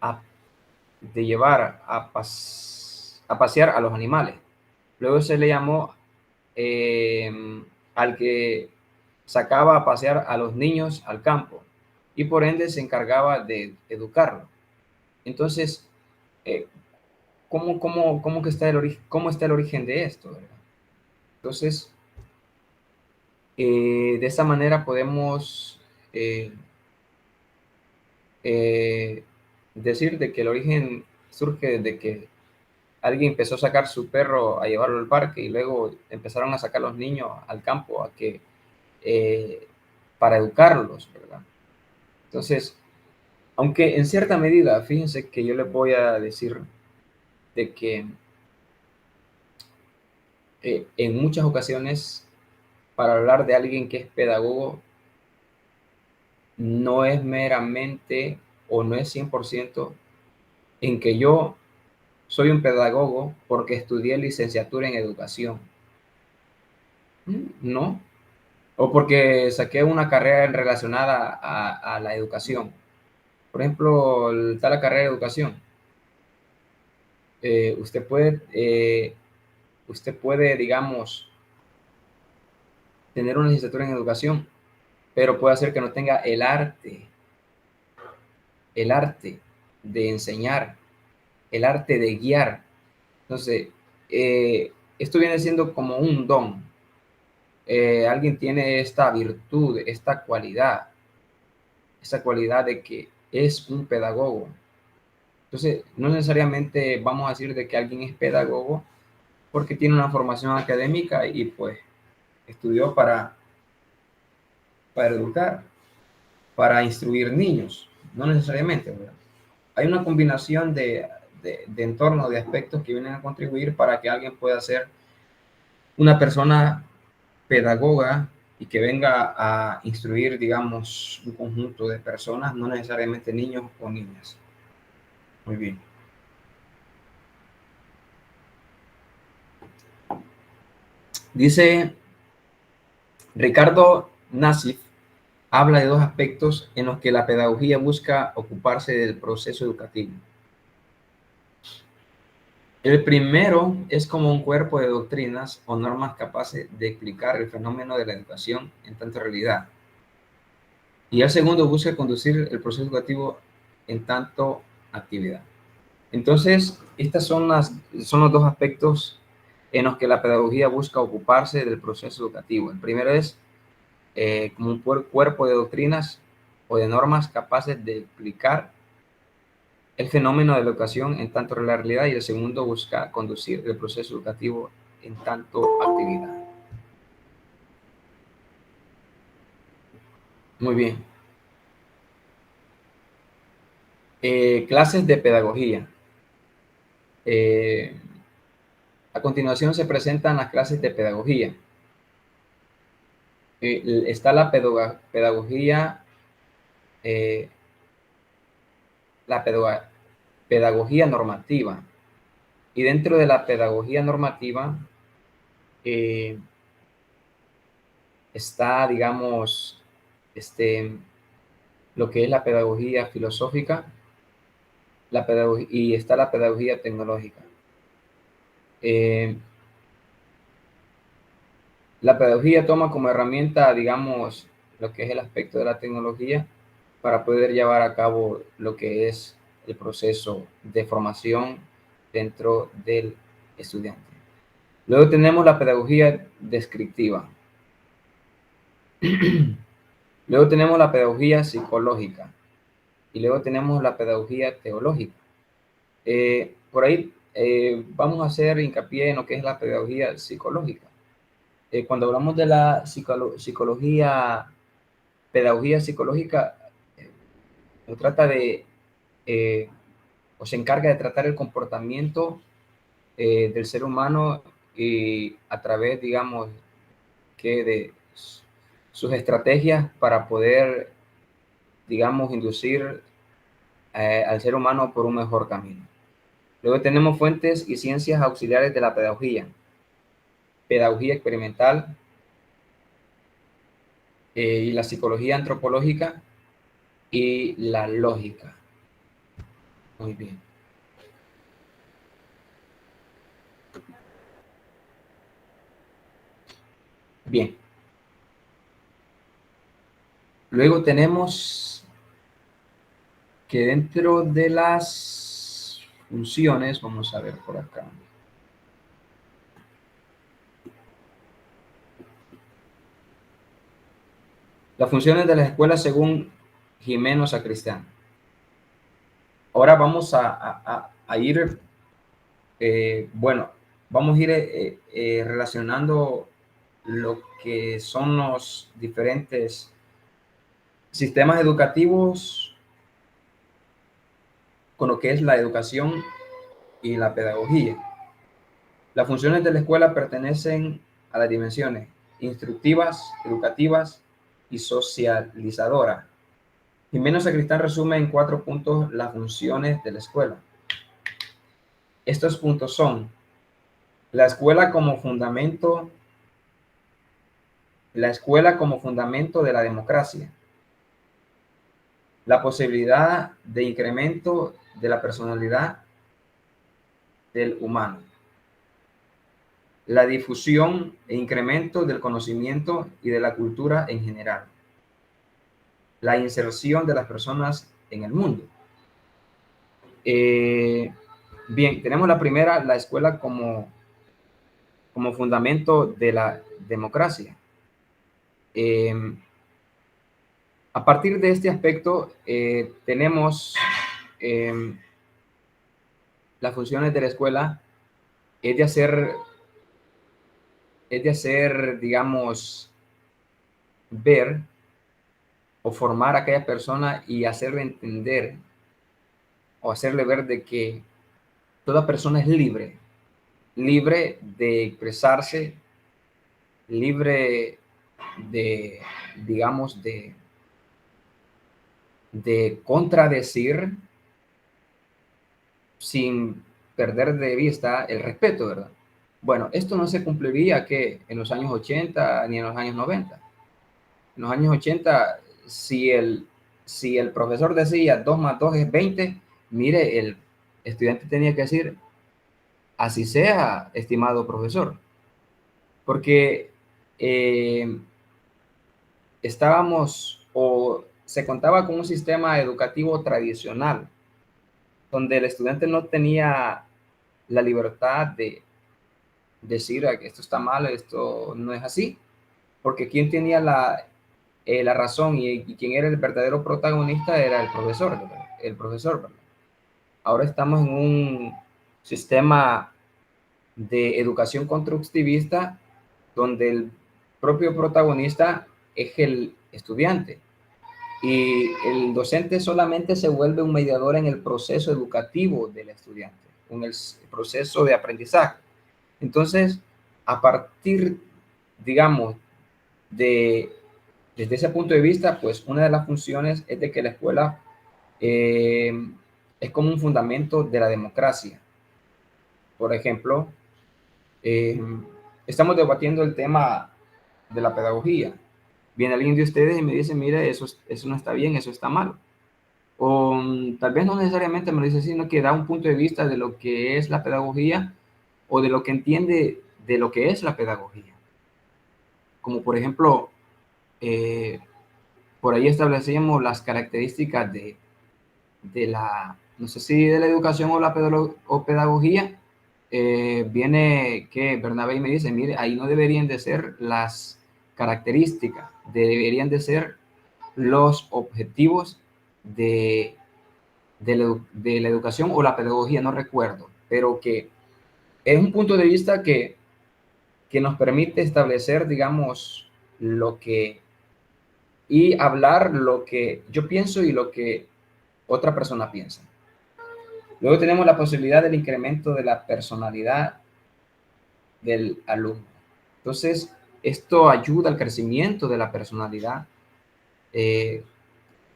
a pasear a los animales. Luego se le llamó al que sacaba a pasear a los niños al campo y por ende se encargaba de educarlo. Entonces, ¿cómo está el origen de esto? ¿Verdad? Entonces, de esta manera podemos decir de que el origen surge desde que alguien empezó a sacar su perro a llevarlo al parque y luego empezaron a sacar los niños al campo para educarlos, ¿verdad? Entonces, aunque en cierta medida, fíjense que yo les voy a decir de que en muchas ocasiones, para hablar de alguien que es pedagogo, no es meramente o no es 100% en que yo soy un pedagogo porque estudié licenciatura en educación. No. O porque saqué una carrera relacionada a la educación. Por ejemplo, está la carrera de educación. Usted puede, digamos, tener una licenciatura en educación, pero puede hacer que no tenga el arte el arte de enseñar, el arte de guiar. Entonces, esto viene siendo como un don. Alguien tiene esta virtud, esta cualidad, esa cualidad de que es un pedagogo. Entonces, no necesariamente vamos a decir de que alguien es pedagogo porque tiene una formación académica y pues estudió para educar, para instruir niños, no necesariamente, ¿verdad? Hay una combinación de entornos, de aspectos que vienen a contribuir para que alguien pueda ser una persona pedagoga y que venga a instruir, digamos, un conjunto de personas, no necesariamente niños o niñas. Muy bien. Dice Ricardo Nassif, habla de dos aspectos en los que la pedagogía busca ocuparse del proceso educativo. El primero es como un cuerpo de doctrinas o normas capaces de explicar el fenómeno de la educación en tanto realidad. Y el segundo busca conducir el proceso educativo en tanto actividad. Entonces, estos son los dos aspectos en los que la pedagogía busca ocuparse del proceso educativo. El primero es como un cuerpo de doctrinas o de normas capaces de explicar el fenómeno de la educación en tanto realidad, y el segundo busca conducir el proceso educativo en tanto actividad. Muy bien. Clases de pedagogía. A continuación se presentan las clases de pedagogía. Está la pedagogía, la pedagogía normativa. Y dentro de la pedagogía normativa está, digamos, lo que es la pedagogía filosófica, y está la pedagogía tecnológica. La pedagogía toma como herramienta, digamos, lo que es el aspecto de la tecnología para poder llevar a cabo lo que es el proceso de formación dentro del estudiante. Luego tenemos la pedagogía descriptiva. Luego tenemos la pedagogía psicológica. Y luego tenemos la pedagogía teológica. Por ahí vamos a hacer hincapié en lo que es la pedagogía psicológica. Cuando hablamos de la pedagogía psicológica, se trata de, o se encarga de tratar el comportamiento del ser humano y a través, digamos, que de sus estrategias para poder, digamos, inducir al ser humano por un mejor camino. Luego tenemos fuentes y ciencias auxiliares de la pedagogía. Pedagogía experimental y la psicología antropológica y la lógica. Muy bien. Bien. Luego tenemos que dentro de las funciones, vamos a ver por acá. Las funciones de las escuelas según Jimeno Sacristán. Ahora vamos a ir, vamos a ir relacionando lo que son los diferentes sistemas educativos con lo que es la educación y la pedagogía. Las funciones de la escuela pertenecen a las dimensiones instructivas, educativas y socializadoras. Jimeno Sacristán resume en 4 puntos las funciones de la escuela. Estos puntos son la escuela como fundamento de la democracia, la posibilidad de incremento de la personalidad del humano, la difusión e incremento del conocimiento y de la cultura en general, la inserción de las personas en el mundo. Bien, tenemos la primera, la escuela como fundamento de la democracia. A partir de este aspecto, tenemos las funciones de la escuela es de hacer, digamos, ver o formar a aquella persona y hacerle entender o hacerle ver de que toda persona es libre, libre de expresarse, libre de, digamos, de contradecir sin perder de vista el respeto, ¿verdad? Bueno, esto no se cumpliría que en los años 80 ni en los años 90. En los años 80, si el profesor decía 2 más 2 es 20, mire, el estudiante tenía que decir, así sea, estimado profesor, porque estábamos o se contaba con un sistema educativo tradicional, donde el estudiante no tenía la libertad de decir que esto está mal, esto no es así, porque quien tenía la razón y quien era el verdadero protagonista era el profesor, ¿verdad? El profesor, ¿verdad? Ahora estamos en un sistema de educación constructivista donde el propio protagonista es el estudiante y el docente solamente se vuelve un mediador en el proceso educativo del estudiante, en el proceso de aprendizaje. Entonces, a partir, digamos, desde ese punto de vista, pues una de las funciones es de que la escuela es como un fundamento de la democracia. Por ejemplo, eh, estamos debatiendo el tema de la pedagogía. Viene alguien de ustedes y me dice, mire, eso no está bien, eso está mal. O tal vez no necesariamente me lo dice, sino que da un punto de vista de lo que es la pedagogía o de lo que entiende de lo que es la pedagogía. Como por ejemplo, por ahí establecíamos las características de la, no sé si de la educación o la pedagogía, viene que Bernabé me dice, mire, ahí no deberían de ser las características, deberían de ser los objetivos de la educación o la pedagogía, no recuerdo, pero que es un punto de vista que nos permite establecer, digamos, lo que y hablar lo que yo pienso y lo que otra persona piensa. Luego tenemos la posibilidad del incremento de la personalidad del alumno. Entonces, esto ayuda al crecimiento de la personalidad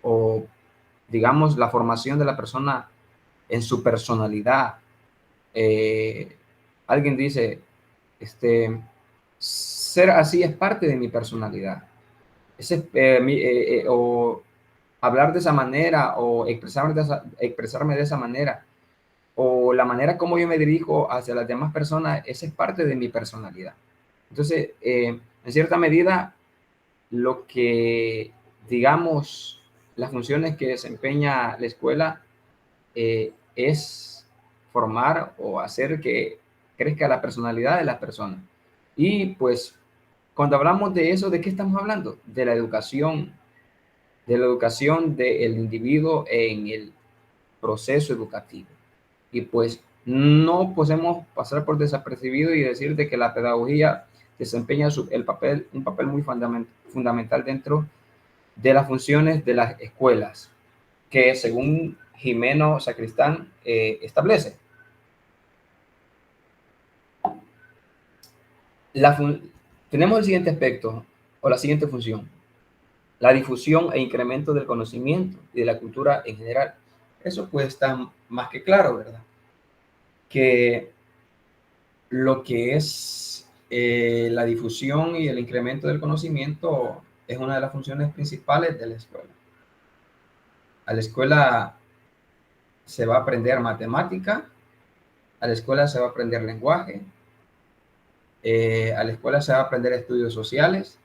o, digamos, la formación de la persona en su personalidad. Alguien dice, ser así es parte de mi personalidad. O hablar de esa manera o expresarme de esa manera o la manera como yo me dirijo hacia las demás personas, esa es parte de mi personalidad. Entonces, en cierta medida, lo que, digamos, las funciones que desempeña la escuela es formar o hacer que crezca la personalidad de las personas. Y pues, cuando hablamos de eso, ¿de qué estamos hablando? De la educación del individuo en el proceso educativo. Y pues no podemos pasar por desapercibido y decir de que la pedagogía desempeña un papel muy fundamental dentro de las funciones de las escuelas, que según Jimeno Sacristán establece. Tenemos el siguiente aspecto o la siguiente función: la difusión e incremento del conocimiento y de la cultura en general. Eso pues está más que claro, ¿verdad? Que lo que es la difusión y el incremento del conocimiento es una de las funciones principales de la escuela. A la escuela se va a aprender matemática, a la escuela se va a aprender lenguaje, a la escuela se va a aprender estudios sociales,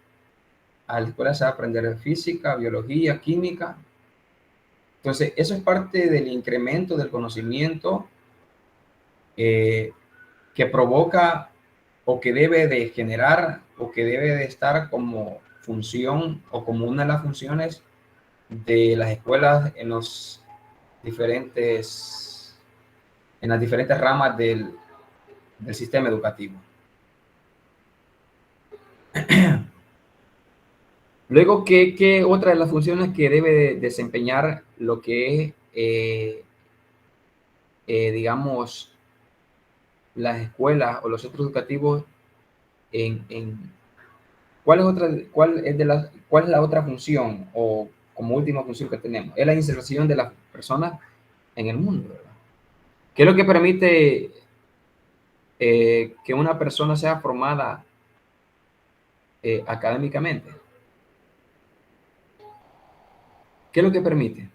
a la escuela se va a aprender física, biología, química, Entonces, eso es parte del incremento del conocimiento que provoca o que debe de generar o que debe de estar como función o como una de las funciones de las escuelas en las diferentes ramas del sistema educativo. Luego, ¿qué otra de las funciones que debe desempeñar lo que es, digamos, las escuelas o los centros educativos cuál es la otra función o como última función que tenemos? Es la inserción de las personas en el mundo, ¿verdad? ¿Qué es lo que permite que una persona sea formada académicamente? ¿Qué es lo que permite?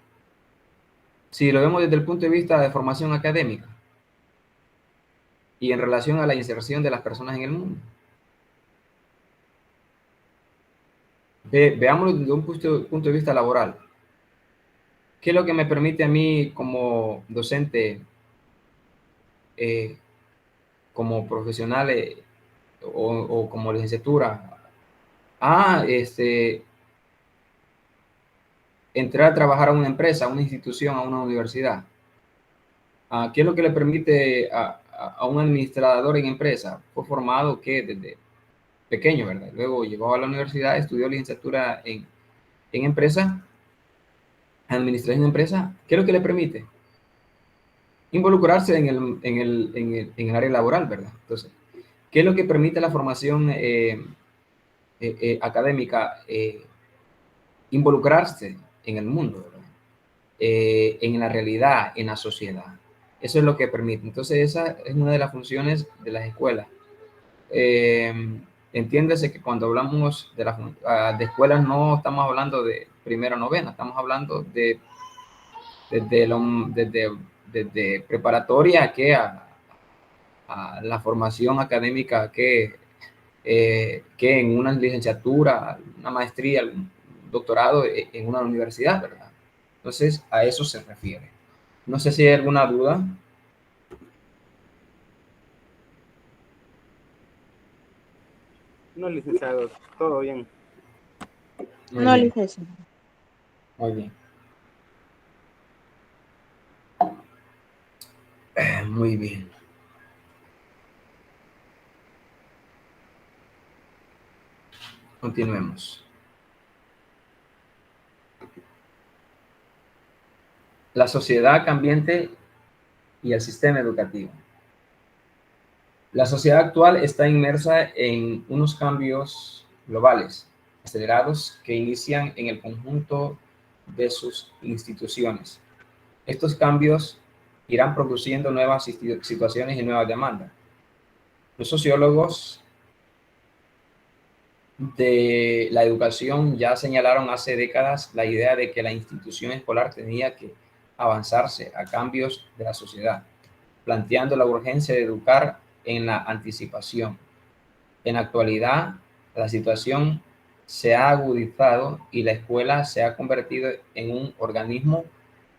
Si lo vemos desde el punto de vista de formación académica y en relación a la inserción de las personas en el mundo. Veámoslo desde un punto de vista laboral. ¿Qué es lo que me permite a mí como docente, como profesional o como licenciatura? Entrar a trabajar a una empresa, a una institución, a una universidad. ¿Qué es lo que le permite a un administrador en empresa? Fue formado que desde pequeño, ¿verdad? Luego llegó a la universidad, estudió licenciatura en empresa, administración de empresa. ¿Qué es lo que le permite? Involucrarse en el área laboral, ¿verdad? Entonces, ¿qué es lo que permite la formación académica? Involucrarse en el mundo, ¿verdad? En la realidad, en la sociedad. Eso es lo que permite. Entonces, esa es una de las funciones de las escuelas. Eh, Entiéndase que cuando hablamos de escuelas no estamos hablando de primero a novena, estamos hablando desde, desde preparatoria a la formación académica que en una licenciatura, una maestría, un doctorado en una universidad, ¿verdad? Entonces, a eso se refiere. No sé si hay alguna duda.
No, licenciado, todo bien.
Muy
No,
bien,
licenciado.
muy bien. Muy bien. Continuemos. La sociedad cambiante y el sistema educativo. La sociedad actual está inmersa en unos cambios globales, acelerados, que inician en el conjunto de sus instituciones. Estos cambios irán produciendo nuevas situaciones y nuevas demandas. Los sociólogos de la educación ya señalaron hace décadas la idea de que la institución escolar tenía que avanzarse a cambios de la sociedad, planteando la urgencia de educar en la anticipación. En la actualidad, la situación se ha agudizado y la escuela se ha convertido en un organismo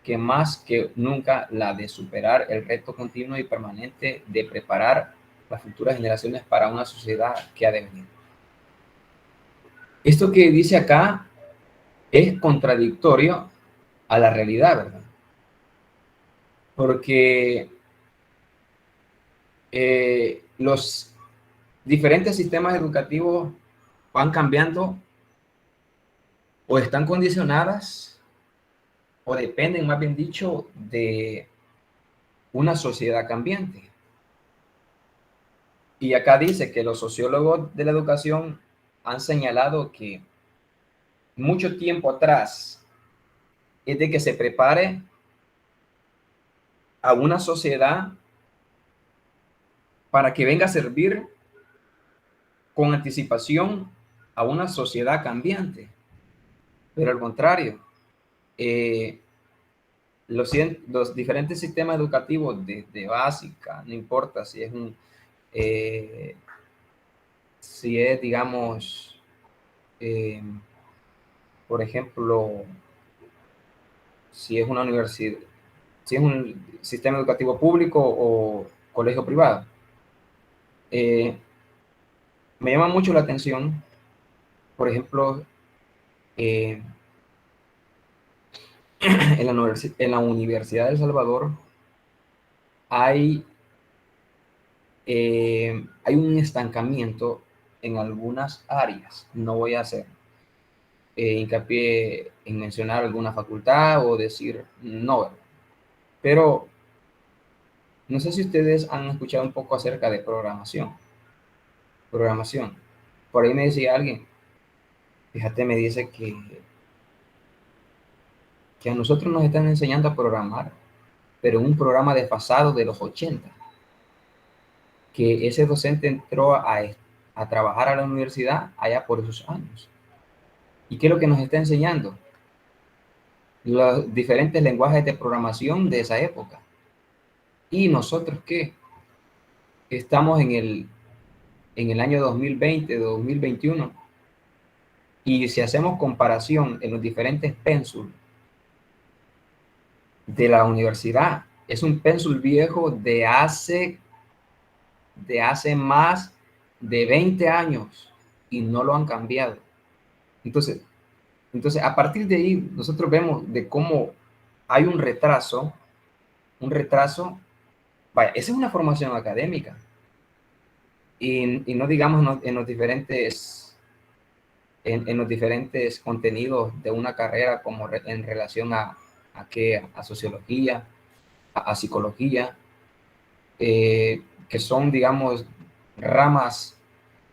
que más que nunca la de superar el reto continuo y permanente de preparar las futuras generaciones para una sociedad que ha de venir. Esto que dice acá es contradictorio a la realidad, ¿verdad? Porque los diferentes sistemas educativos van cambiando o están condicionadas o dependen, más bien dicho, de una sociedad cambiante. Y acá dice que los sociólogos de la educación han señalado que mucho tiempo atrás es de que se prepare a una sociedad para que venga a servir con anticipación a una sociedad cambiante. Pero al contrario, eh, los diferentes sistemas educativos de básica, no importa eh, si es, digamos, eh, por ejemplo, si es una universidad, si es un sistema educativo público o colegio privado. Me llama mucho la atención, por ejemplo, eh, en la Universidad de El Salvador hay, hay un estancamiento en algunas áreas. No voy a hacer hincapié en mencionar alguna facultad o decir no, ¿verdad? Pero no sé si ustedes han escuchado un poco acerca de programación. Programación. Por ahí me decía alguien, fíjate, me dice que a nosotros nos están enseñando a programar, pero en un programa desfasado de los 80, que ese docente entró a trabajar a la universidad allá por esos años. ¿Y qué es lo que nos está enseñando? Los diferentes lenguajes de programación de esa época. ¿Y nosotros qué? Estamos en el año 2020, 2021, y si hacemos comparación en los diferentes pénsul de la universidad, es un pénsul viejo de hace más de 20 años y no lo han cambiado. Entonces, a partir de ahí, nosotros vemos de cómo hay un retraso, vaya, esa es una formación académica, y no digamos en los diferentes contenidos de una carrera como en relación a sociología, a psicología, que son, digamos, ramas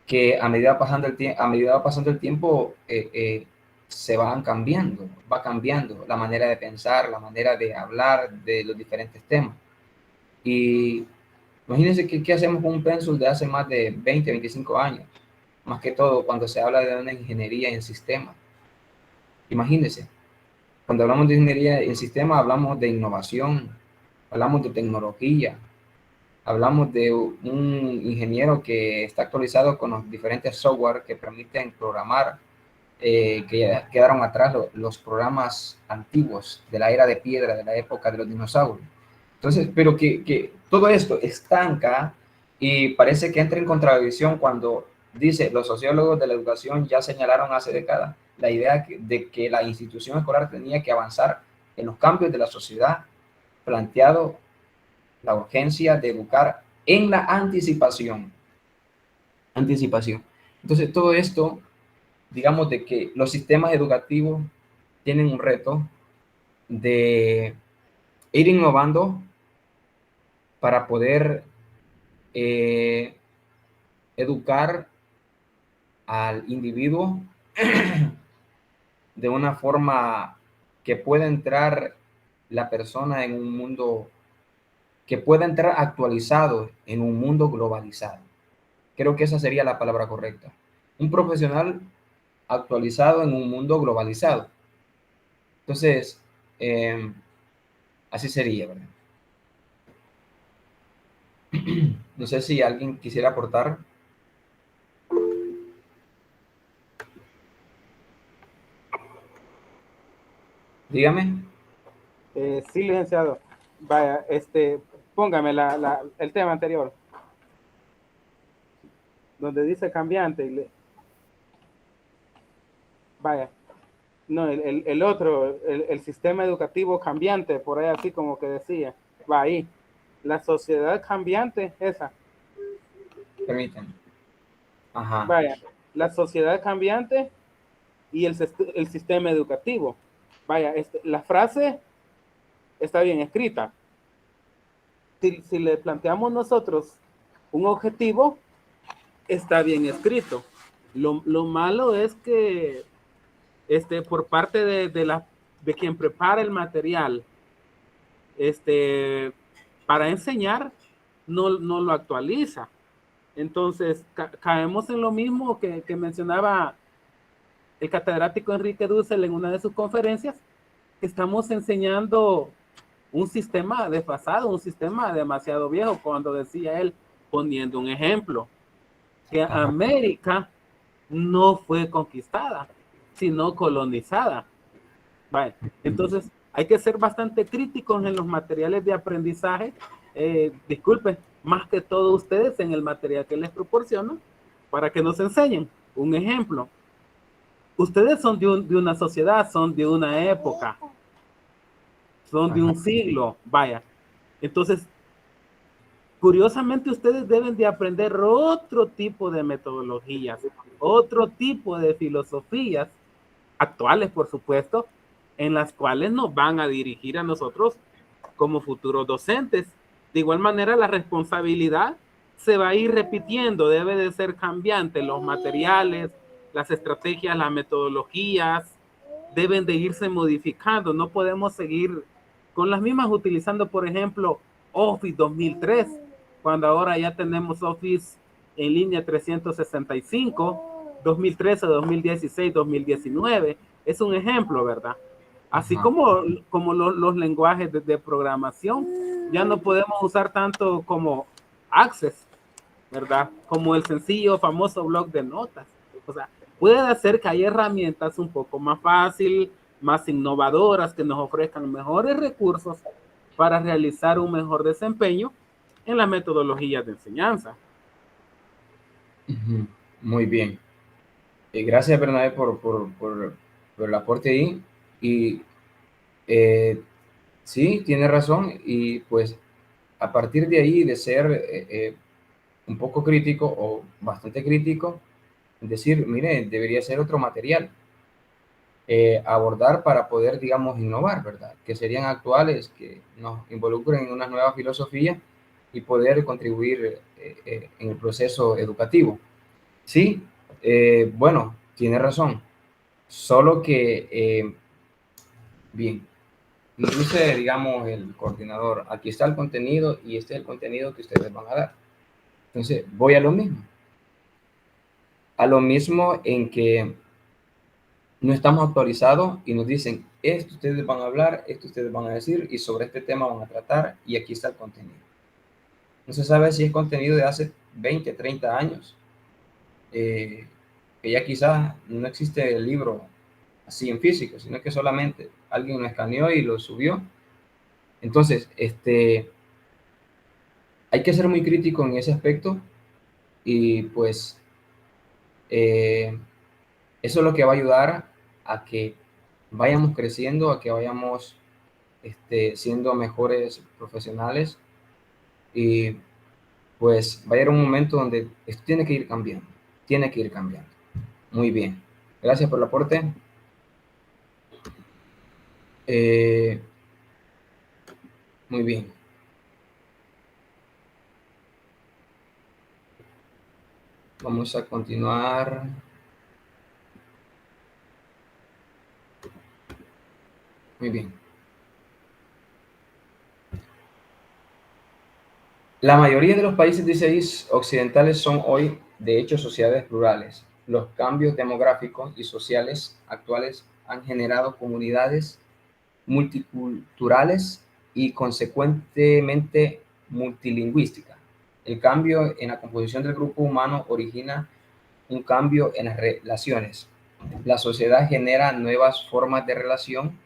que a medida va pasando el tiempo se van cambiando, va cambiando la manera de pensar, la manera de hablar de los diferentes temas. Y imagínense qué hacemos con un pénsul de hace más de 20, 25 años, más que todo cuando se habla de una ingeniería en sistemas. Imagínense, cuando hablamos de ingeniería en sistemas hablamos de innovación, hablamos de tecnología, hablamos de un ingeniero que está actualizado con los diferentes software que permiten programar, que ya quedaron atrás los programas antiguos de la era de piedra, de la época de los dinosaurios. Entonces, pero que todo esto estanca y parece que entra en contradicción cuando dice, los sociólogos de la educación ya señalaron hace décadas la idea de que la institución escolar tenía que avanzar en los cambios de la sociedad, planteado la urgencia de educar en la anticipación. Anticipación. Entonces, todo esto, digamos, de que los sistemas educativos tienen un reto de ir innovando para poder educar al individuo de una forma que pueda entrar la persona en un mundo, que pueda entrar actualizado en un mundo globalizado. Creo que esa sería la palabra correcta. Un profesional actualizado en un mundo globalizado. Entonces, así sería, ¿verdad? No sé si alguien quisiera aportar. Dígame.
Sí, licenciado. Vaya, póngame el tema anterior, donde dice cambiante. Vaya, no, el otro, el sistema educativo cambiante, por ahí así como que decía, va ahí. La sociedad cambiante, esa.
Permítanme. Ajá.
Vaya, la sociedad cambiante y el sistema educativo. Vaya, la frase está bien escrita. Si le planteamos nosotros un objetivo, está bien escrito. Lo malo es que por parte de quien prepara el material, para enseñar, no lo actualiza. Entonces, caemos en lo mismo que mencionaba el catedrático Enrique Dussel en una de sus conferencias, que estamos enseñando un sistema desfasado, un sistema demasiado viejo, cuando decía él, poniendo un ejemplo, que América no fue conquistada, sino colonizada. Vale. Entonces, hay que ser bastante críticos en los materiales de aprendizaje. Disculpen, más que todo ustedes en el material que les proporciono para que nos enseñen. Un ejemplo, ustedes son de una sociedad, son de una época, son de un siglo, vaya. Entonces, curiosamente ustedes deben de aprender otro tipo de metodologías, otro tipo de filosofías, actuales por supuesto, en las cuales nos van a dirigir a nosotros como futuros docentes. De igual manera, la responsabilidad se va a ir repitiendo, debe de ser cambiante, los materiales, las estrategias, las metodologías deben de irse modificando, no podemos seguir con las mismas utilizando, por ejemplo, Office 2003, cuando ahora ya tenemos Office en línea 365, 2013, 2016, 2019, es un ejemplo, ¿verdad? Así como los lenguajes de programación, ya no podemos usar tanto como Access, ¿verdad? Como el sencillo famoso bloc de notas. O sea, puede hacer que haya herramientas un poco más fácil, más innovadoras, que nos ofrezcan mejores recursos para realizar un mejor desempeño en las metodologías de enseñanza.
Muy bien. Gracias, Bernabé, por el aporte ahí. Y sí, tiene razón. Y pues a partir de ahí, de ser un poco crítico o bastante crítico, decir, mire, debería ser otro material abordar para poder, digamos, innovar, ¿verdad? Que serían actuales, que nos involucren en una nueva filosofía y poder contribuir en el proceso educativo. Sí, bueno, tiene razón. Solo que, bien, nos dice, digamos, el coordinador, aquí está el contenido y este es el contenido que ustedes van a dar. Entonces, voy a lo mismo. A lo mismo en que no estamos actualizados y nos dicen, esto ustedes van a hablar, esto ustedes van a decir y sobre este tema van a tratar y aquí está el contenido. No se sabe si es contenido de hace 20, 30 años, que ya quizás no existe el libro así en físico, sino que solamente alguien lo escaneó y lo subió. Entonces, hay que ser muy crítico en ese aspecto y pues eso es lo que va a ayudar a que vayamos creciendo, a que vayamos siendo mejores profesionales y pues va a llegar un momento donde esto tiene que ir cambiando. Muy bien, gracias por el aporte. Muy bien. Vamos a continuar. Muy bien. La mayoría de los países, dice, occidentales son hoy, de hecho, sociedades plurales. Los cambios demográficos y sociales actuales han generado comunidades multiculturales y, consecuentemente, multilingüísticas. El cambio en la composición del grupo humano origina un cambio en las relaciones. La sociedad genera nuevas formas de relación.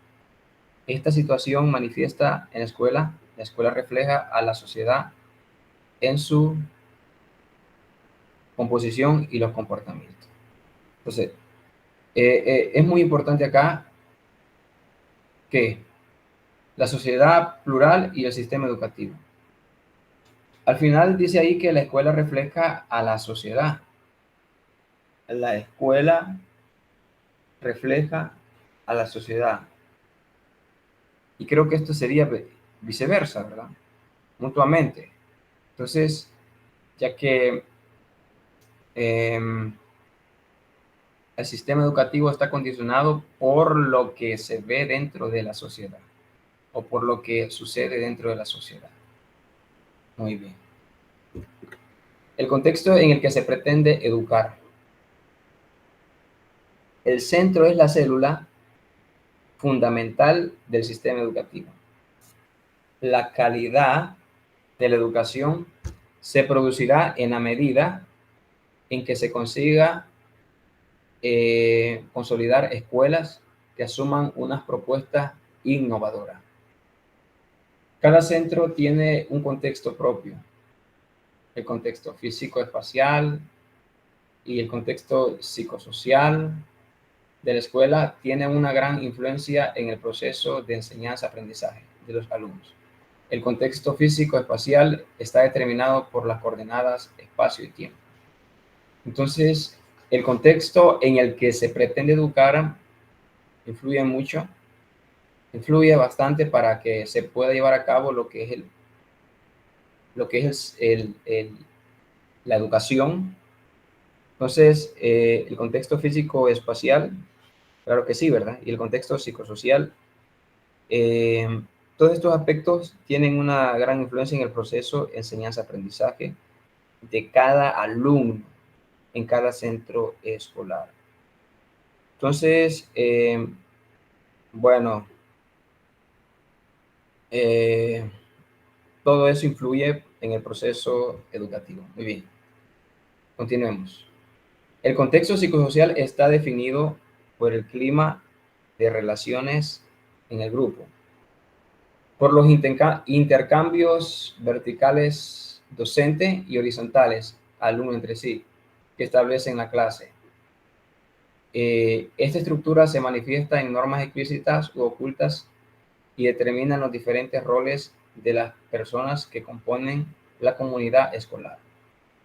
Esta situación manifiesta en la escuela. La escuela refleja a la sociedad en su composición y los comportamientos. Entonces, es muy importante acá que la sociedad plural y el sistema educativo. Al final dice ahí que la escuela refleja a la sociedad. La escuela refleja a la sociedad. Y creo que esto sería viceversa, ¿verdad? Mutuamente. Entonces, ya que el sistema educativo está condicionado por lo que se ve dentro de la sociedad o por lo que sucede dentro de la sociedad. Muy bien. El contexto en el que se pretende educar. El centro es la célula fundamental del sistema educativo. La calidad de la educación se producirá en la medida en que se consiga consolidar escuelas que asuman unas propuestas innovadora. Cada centro tiene un contexto propio, el contexto físico-espacial y el contexto psicosocial de la escuela tiene una gran influencia en el proceso de enseñanza-aprendizaje de los alumnos. El contexto físico-espacial está determinado por las coordenadas espacio y tiempo. Entonces, el contexto en el que se pretende educar influye mucho, influye bastante para que se pueda llevar a cabo lo que es la educación. Entonces, el contexto físico-espacial, claro que sí, ¿verdad? Y el contexto psicosocial, todos estos aspectos tienen una gran influencia en el proceso de enseñanza-aprendizaje de cada alumno en cada centro escolar. Entonces, bueno, todo eso influye en el proceso educativo. Muy bien, continuemos. El contexto psicosocial está definido por el clima de relaciones en el grupo, por los intercambios verticales docente y horizontales alumno entre sí que establecen la clase. Esta estructura se manifiesta en normas explícitas u ocultas y determinan los diferentes roles de las personas que componen la comunidad escolar.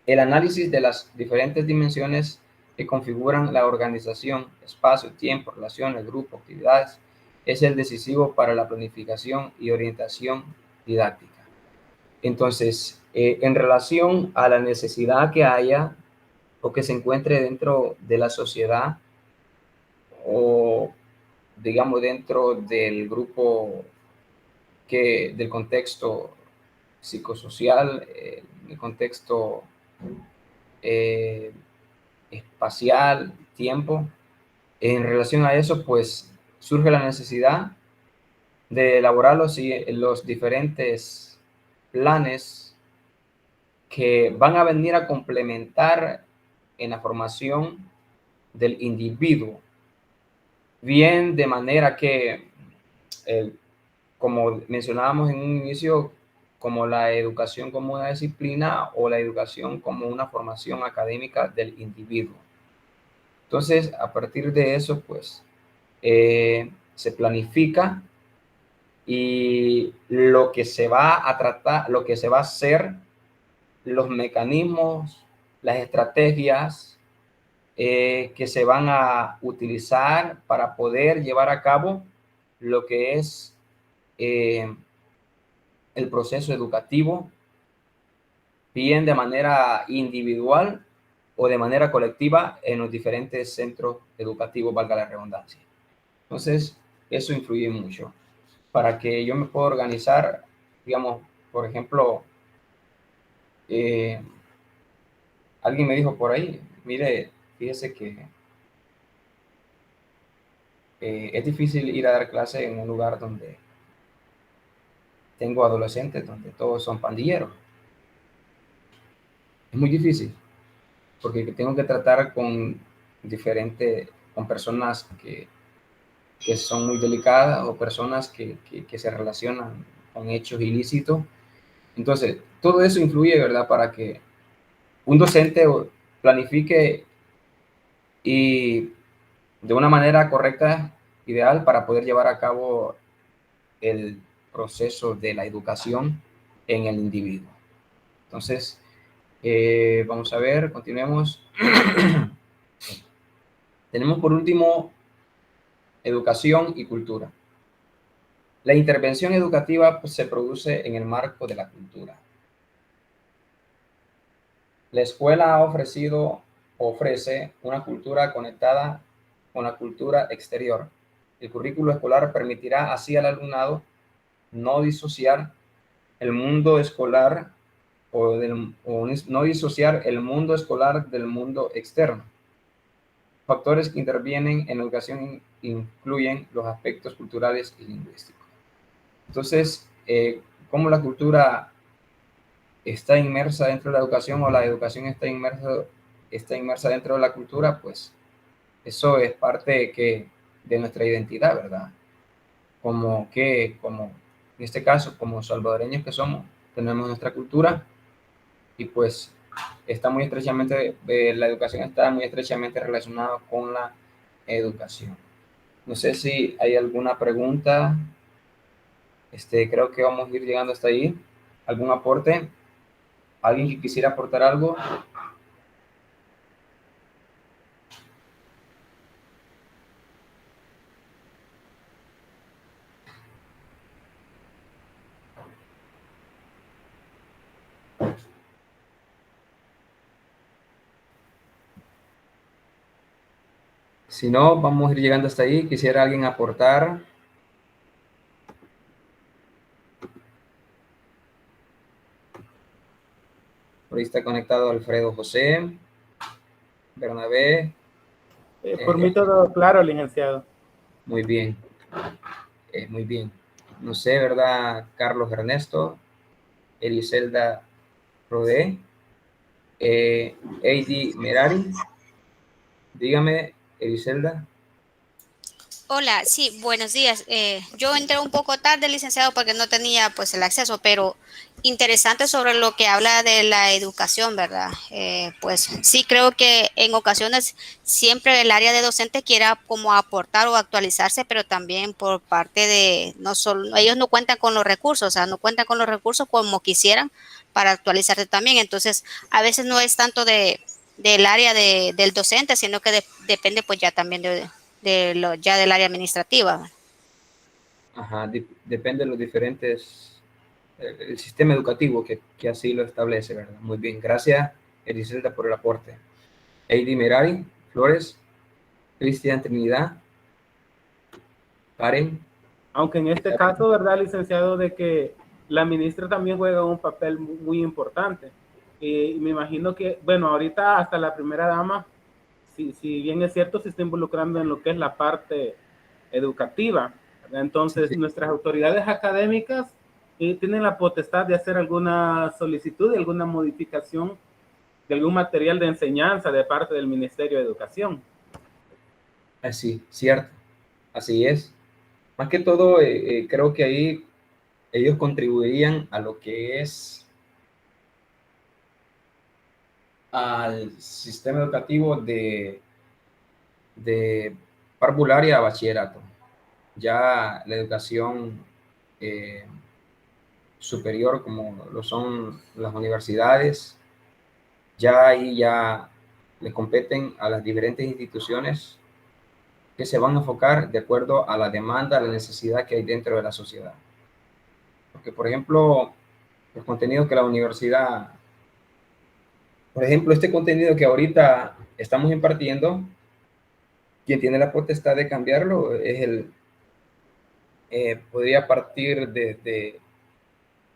El análisis de las diferentes dimensiones que configuran la organización, espacio, tiempo, relaciones, grupo, actividades, es el decisivo para la planificación y orientación didáctica. Entonces, en relación a la necesidad que haya o que se encuentre dentro de la sociedad o, digamos, dentro del grupo del contexto psicosocial, el contexto espacial, tiempo, en relación a eso, pues surge la necesidad de elaborar los diferentes planes que van a venir a complementar en la formación del individuo, bien de manera que, como mencionábamos en un inicio, como la educación como una disciplina o la educación como una formación académica del individuo. Entonces, a partir de eso, pues, se planifica y lo que se va a tratar, lo que se va a hacer, los mecanismos, las estrategias que se van a utilizar para poder llevar a cabo lo que es el proceso educativo, bien de manera individual o de manera colectiva en los diferentes centros educativos, valga la redundancia. Entonces, eso influye mucho. Para que yo me pueda organizar, digamos, por ejemplo, alguien me dijo por ahí, mire, fíjese que es difícil ir a dar clase en un lugar donde tengo adolescentes, donde todos son pandilleros. Es muy difícil, porque tengo que tratar con personas que son muy delicadas o personas que se relacionan con hechos ilícitos. Entonces, todo eso influye, ¿verdad? Para que un docente planifique y de una manera correcta, ideal, para poder llevar a cabo el proceso de la educación en el individuo. Entonces, vamos a ver, continuemos. Tenemos por último educación y cultura. La intervención educativa se produce en el marco de la cultura. La escuela ofrece una cultura conectada con la cultura exterior. El currículo escolar permitirá así al alumnado no disociar el mundo escolar no disociar el mundo escolar del mundo externo. Factores que intervienen en la educación incluyen los aspectos culturales y lingüísticos. Entonces, ¿cómo la cultura está inmersa dentro de la educación o la educación está inmersa dentro de la cultura? Pues eso es parte de nuestra identidad, ¿verdad? como en este caso, como salvadoreños que somos, tenemos nuestra cultura y pues está muy estrechamente, la educación está muy estrechamente relacionada con la educación. No sé si hay alguna pregunta, creo que vamos a ir llegando hasta ahí. ¿Algún aporte? ¿Alguien que quisiera aportar algo? Si no, vamos a ir llegando hasta ahí. ¿Quisiera alguien aportar? Por ahí está conectado Alfredo José, Bernabé.
Por mí todo claro, licenciado.
Muy bien, muy bien. No sé, ¿verdad? Carlos Ernesto, Eliselda Rodé, Heidi Merari. Dígame, Eliselda.
Hola, sí, buenos días. Yo entré un poco tarde, licenciado, porque no tenía pues el acceso, pero interesante sobre lo que habla de la educación, ¿verdad? Pues sí, creo que en ocasiones siempre el área de docente quiera como aportar o actualizarse, pero también por parte de, no solo, ellos no cuentan con los recursos, o sea, no cuentan con los recursos como quisieran para actualizarse también. Entonces, a veces no es tanto del área del docente, sino que depende pues ya también ya del área administrativa.
Ajá, depende de los diferentes, el sistema educativo que así lo establece, ¿verdad? Muy bien, gracias, Eliselda, por el aporte. Heidi Merari, Flores, Cristian Trinidad, Karen.
Aunque en este caso, ¿verdad, licenciado? De que la ministra también juega un papel muy importante. Y me imagino que, bueno, ahorita hasta la primera dama, si bien es cierto, se está involucrando en lo que es la parte educativa. ¿Verdad? Entonces,
Sí.
nuestras autoridades académicas tienen la potestad de hacer alguna solicitud, alguna modificación de algún material de enseñanza de parte del Ministerio de Educación.
Así, cierto, así es. Más que todo, creo que ahí ellos contribuirían a lo que es al sistema educativo de parvularia a bachillerato. Ya la educación superior, como lo son las universidades, ya ahí ya le competen a las diferentes instituciones que se van a enfocar de acuerdo a la demanda, a la necesidad que hay dentro de la sociedad. Porque, por ejemplo, los contenidos que la universidad, por ejemplo, este contenido que ahorita estamos impartiendo, quien tiene la potestad de cambiarlo es podría partir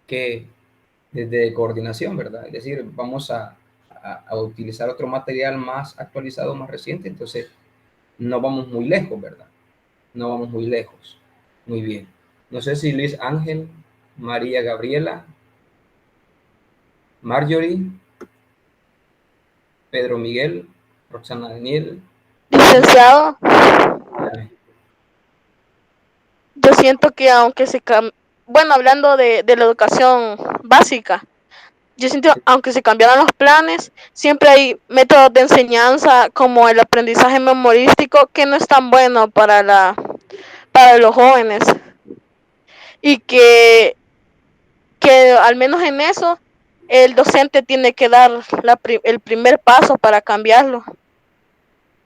que desde coordinación, ¿verdad? Es decir, vamos a utilizar otro material más actualizado, más reciente, entonces no vamos muy lejos, ¿verdad? No vamos muy lejos. Muy bien. No sé si Luis Ángel, María Gabriela, Marjorie, Pedro Miguel, Roxana Daniel.
Licenciado, yo siento que aunque bueno, hablando de la educación básica, yo siento aunque se cambiaran los planes, siempre hay métodos de enseñanza como el aprendizaje memorístico que no es tan bueno para los jóvenes y que al menos en eso el docente tiene que dar el primer paso para cambiarlo.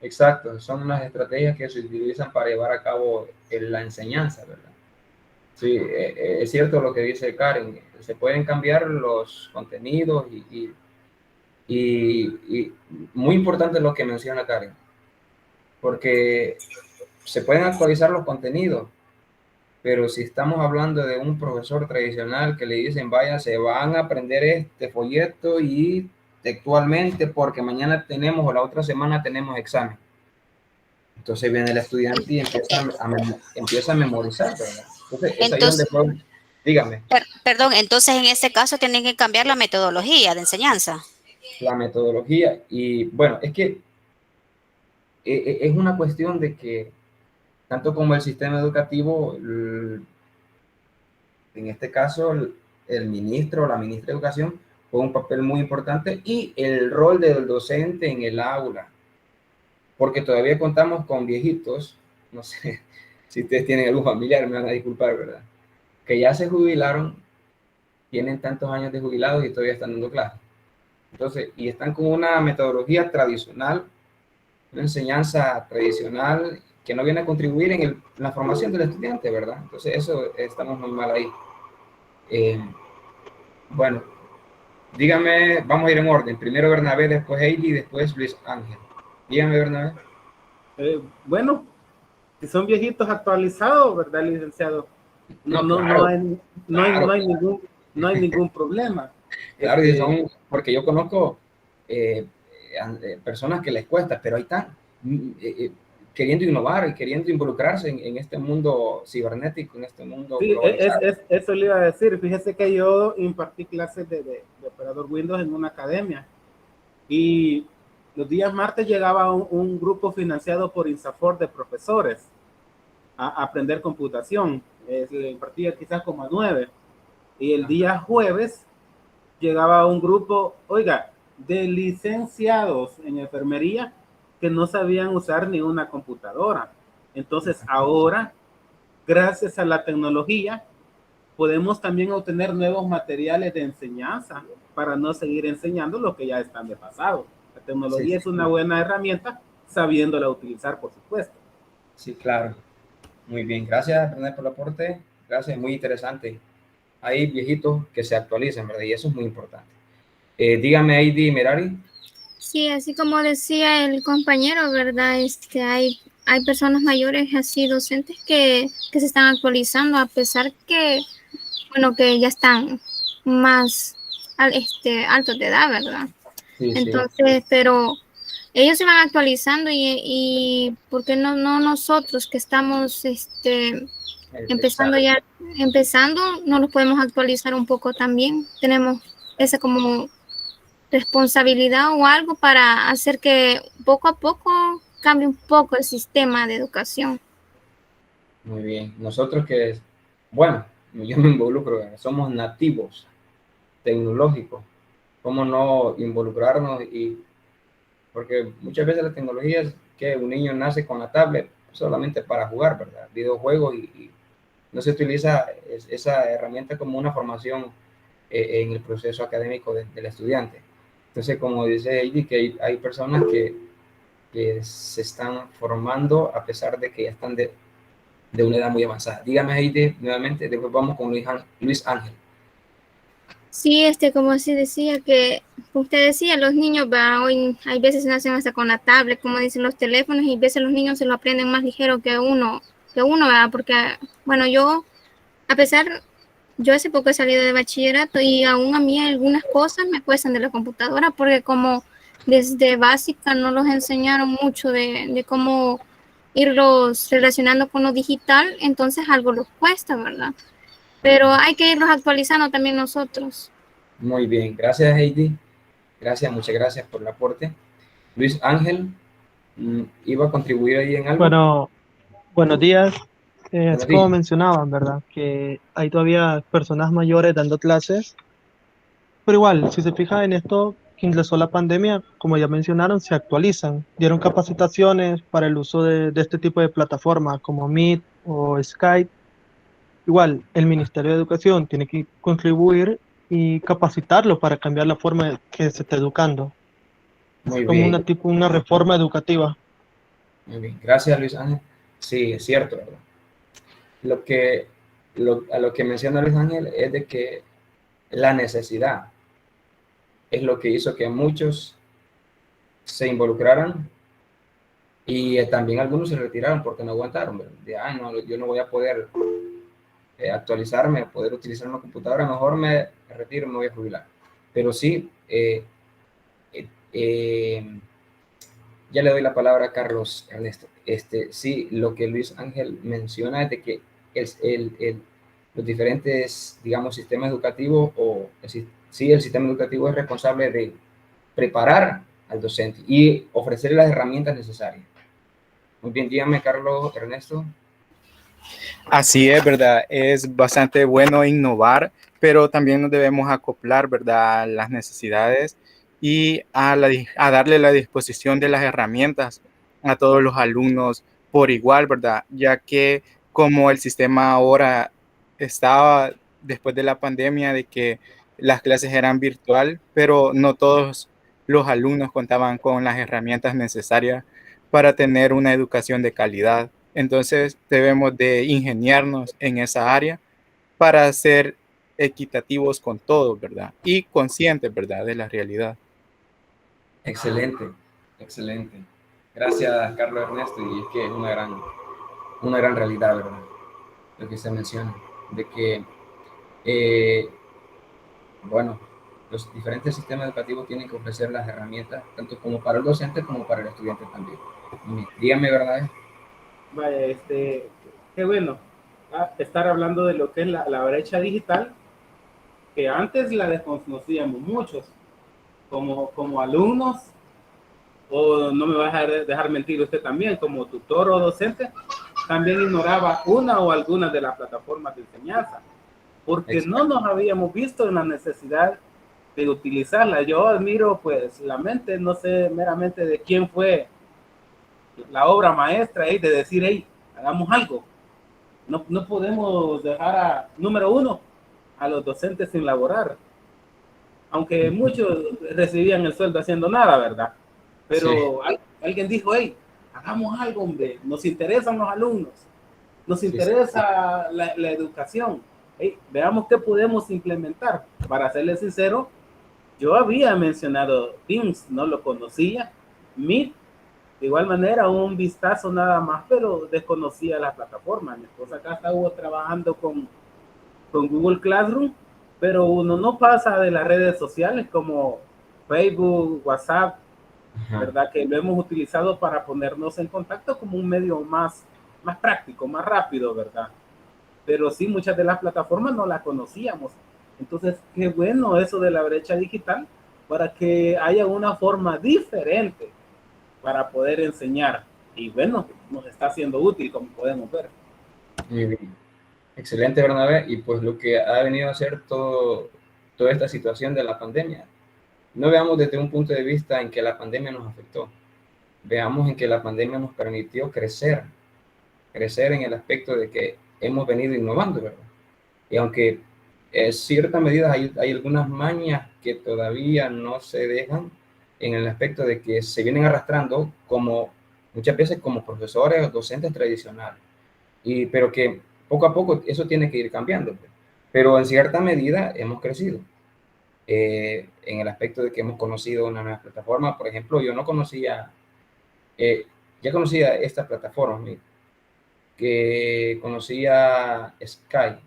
Exacto, son unas estrategias que se utilizan para llevar a cabo la enseñanza, ¿verdad? Sí, es cierto lo que dice Karen, se pueden cambiar los contenidos y muy importante lo que menciona Karen, porque se pueden actualizar los contenidos, pero si estamos hablando de un profesor tradicional que le dicen, vaya, se van a aprender este folleto y textualmente porque mañana tenemos o la otra semana tenemos examen. Entonces viene el estudiante y empieza a memorizar, ¿verdad? Entonces es ahí donde
Entonces,
dígame,
perdón, entonces en este caso tienen que cambiar la metodología de enseñanza.
la metodología. Y bueno, es que es una cuestión de que tanto como el sistema educativo, en este caso, el ministro o la ministra de Educación juega un papel muy importante y el rol del docente en el aula, porque todavía contamos con viejitos, no sé si ustedes tienen algún familiar, me van a disculpar, ¿verdad? Que ya se jubilaron, tienen tantos años de jubilados y todavía están dando clases. Entonces, y están con una metodología tradicional, una enseñanza tradicional que no viene a contribuir en la formación del estudiante, ¿verdad? Entonces, eso estamos muy mal ahí. Bueno, dígame, vamos a ir en orden. Primero Bernabé, después Heidi, después Luis Ángel. Dígame, Bernabé.
Bueno, si son viejitos actualizados, ¿verdad, licenciado?
No,
No,
claro,
no hay
claro.
no hay ningún problema.
Claro, y son, porque yo conozco personas que les cuesta, pero ahí están queriendo innovar y queriendo involucrarse en este mundo cibernético, en este mundo
Sí,
globalizado.
eso le iba a decir. Fíjese que yo impartí clases de operador Windows en una academia y los días martes llegaba un grupo financiado por INSAFORP de profesores a aprender computación. Le impartía quizás como a 9. Y el día jueves llegaba un grupo, oiga, de licenciados en enfermería que no sabían usar ni una computadora. Entonces ahora, gracias a la tecnología, podemos también obtener nuevos materiales de enseñanza para no seguir enseñando lo que ya están de pasado. La tecnología
Sí,
es una buena herramienta, sabiéndola utilizar, por supuesto.
sí, claro. Muy bien, gracias, René, por el aporte. Gracias, muy interesante. Hay viejitos que se actualizan, ¿verdad? Y eso es muy importante. Dígame, Heidi Merari.
Sí, así como decía el compañero, ¿verdad? Hay personas mayores así, docentes que se están actualizando a pesar que, bueno, que ya están más altos de edad, ¿verdad?
Sí, sí,
Entonces, pero ellos se van actualizando y ¿por qué no nosotros que estamos empezando
exacto.
ya, empezando, no los podemos actualizar un poco también? Tenemos esa como responsabilidad o algo para hacer que poco a poco cambie un poco el sistema de educación.
Muy bien. Nosotros que, bueno, yo me involucro, somos nativos tecnológicos. ¿Cómo no involucrarnos? Y porque muchas veces la tecnología es que un niño nace con la tablet solamente para jugar, ¿verdad? Videojuegos y no se utiliza esa herramienta como una formación en el proceso académico del estudiante. Entonces, como dice Heidi, que hay personas que se están formando a pesar de que ya están de una edad muy avanzada. Dígame, Heidi, nuevamente, después vamos con Luis Ángel.
Sí, como así decía que usted decía, los niños hoy hay veces nacen hasta con la tablet, como dicen los teléfonos, y a veces los niños se lo aprenden más ligero que uno, ¿verdad? Porque, bueno, a pesar, yo hace poco he salido de bachillerato y aún a mí algunas cosas me cuestan de la computadora porque como desde básica no los enseñaron mucho de cómo irlos relacionando con lo digital, entonces algo los cuesta, ¿verdad? Pero hay que irlos actualizando también nosotros.
Muy bien, gracias, Heidi. Gracias, muchas gracias por el aporte. Luis Ángel, ¿iba a contribuir ahí en algo?
Bueno, buenos días. Así
Buenos
como
días.
mencionaban, ¿verdad? Que hay todavía personas mayores dando clases, pero igual, si se fija en esto que ingresó la pandemia, como ya mencionaron, se actualizan, dieron capacitaciones para el uso de este tipo de plataformas como Meet o Skype. Igual, el Ministerio de Educación tiene que contribuir y capacitarlo para cambiar la forma en que se está educando. Es
Muy
como
bien,
una reforma educativa.
muy bien. Gracias, Luis Ángel. Sí, es cierto, ¿verdad? Lo que, a lo que menciona Luis Ángel es de que la necesidad es lo que hizo que muchos se involucraran y también algunos se retiraron porque no aguantaron, ¿verdad? De, no, yo no voy a poder actualizarme, poder utilizar una computadora, mejor me retiro, me voy a jubilar. Pero sí, ya le doy la palabra a Carlos Ernesto. Sí, lo que Luis Ángel menciona es de que los diferentes, digamos, sistemas educativos sí, el sistema educativo es responsable de preparar al docente y ofrecerle las herramientas necesarias. Muy bien, dígame, Carlos Ernesto.
Así es, ¿verdad? Es bastante bueno innovar, pero también nos debemos acoplar, ¿verdad?, a las necesidades y a darle la disposición de las herramientas a todos los alumnos por igual, ¿verdad? Ya que como el sistema ahora estaba después de la pandemia de que las clases eran virtual, pero no todos los alumnos contaban con las herramientas necesarias para tener una educación de calidad. Entonces debemos de ingeniarnos en esa área para ser equitativos con todos, ¿verdad? Y conscientes, ¿verdad?, de la realidad.
Excelente, excelente. Gracias, Carlos Ernesto. Y es que es una gran realidad, ¿verdad? Lo que se menciona, de que, eh, bueno, los diferentes sistemas educativos tienen que ofrecer las herramientas, tanto como para el docente como para el estudiante también. Dígame, ¿verdad?
Vaya, qué bueno estar hablando de lo que es la brecha digital, que antes la desconocíamos muchos, como alumnos, o no me va a dejar mentir usted también, como tutor o docente, también ignoraba una o algunas de las plataformas de enseñanza, porque no nos habíamos visto en la necesidad de utilizarla. Yo admiro pues la mente, no sé meramente de quién fue la obra maestra de decir, hey, hagamos algo. No podemos dejar número uno, a los docentes sin laborar. Aunque muchos recibían el sueldo haciendo nada, ¿verdad? Pero sí, alguien dijo, hey, hagamos algo, hombre. Nos interesan los alumnos. Nos interesa la educación. Hey, veamos qué podemos implementar. Para serles sincero, yo había mencionado Teams, no lo conocía. Meet, de igual manera, un vistazo nada más, pero desconocía la plataforma. Mi esposa acá estaba trabajando con Google Classroom, pero uno no pasa de las redes sociales como Facebook, WhatsApp, ¿verdad? Que lo hemos utilizado para ponernos en contacto como un medio más práctico, más rápido, ¿verdad? Pero sí, muchas de las plataformas no las conocíamos. Entonces, qué bueno eso de la brecha digital para que haya una forma diferente para poder enseñar. Y bueno, nos está siendo útil, como podemos ver.
Muy bien. Excelente, Bernabé. Y pues lo que ha venido a ser toda esta situación de la pandemia, no veamos desde un punto de vista en que la pandemia nos afectó, veamos en que la pandemia nos permitió crecer en el aspecto de que hemos venido innovando, ¿verdad? Y aunque en ciertas medidas hay algunas mañas que todavía no se dejan en el aspecto de que se vienen arrastrando como muchas veces como profesores o docentes tradicionales, pero que poco a poco eso tiene que ir cambiando. Pero en cierta medida hemos crecido en el aspecto de que hemos conocido una nueva plataforma. Por ejemplo, yo no conocía, ya conocía esta plataforma, que conocía Skype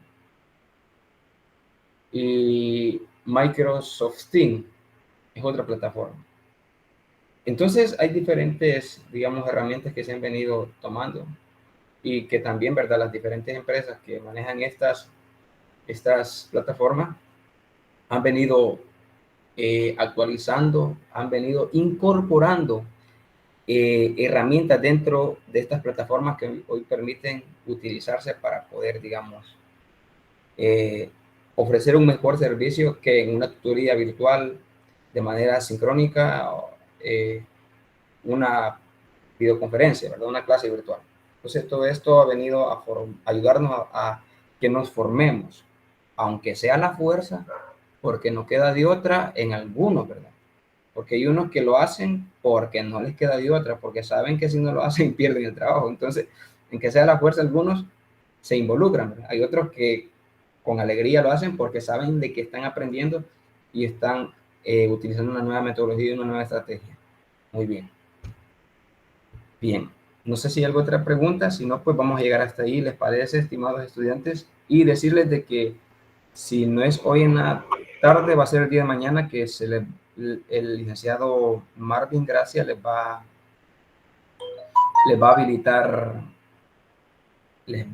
y Microsoft Teams es otra plataforma. Entonces hay diferentes, digamos, herramientas que se han venido tomando y que también, ¿verdad? Las diferentes empresas que manejan estas plataformas han venido actualizando, han venido incorporando herramientas dentro de estas plataformas que hoy permiten utilizarse para poder, digamos, ofrecer un mejor servicio que en una tutoría virtual de manera sincrónica o una videoconferencia, ¿verdad? Una clase virtual. Entonces, todo esto ha venido a ayudarnos a que nos formemos, aunque sea a la fuerza, porque no queda de otra en algunos, ¿verdad? Porque hay unos que lo hacen porque no les queda de otra, porque saben que si no lo hacen pierden el trabajo. Entonces, en que sea a la fuerza, algunos se involucran, ¿verdad? Hay otros que con alegría lo hacen porque saben de que están aprendiendo y están utilizando una nueva metodología y una nueva estrategia. Muy bien. Bien, no sé si hay alguna otra pregunta, si no, pues vamos a llegar hasta ahí, ¿les parece, estimados estudiantes? Y decirles de que si no es hoy en la tarde, va a ser el día de mañana que el licenciado Marvin Gracia les va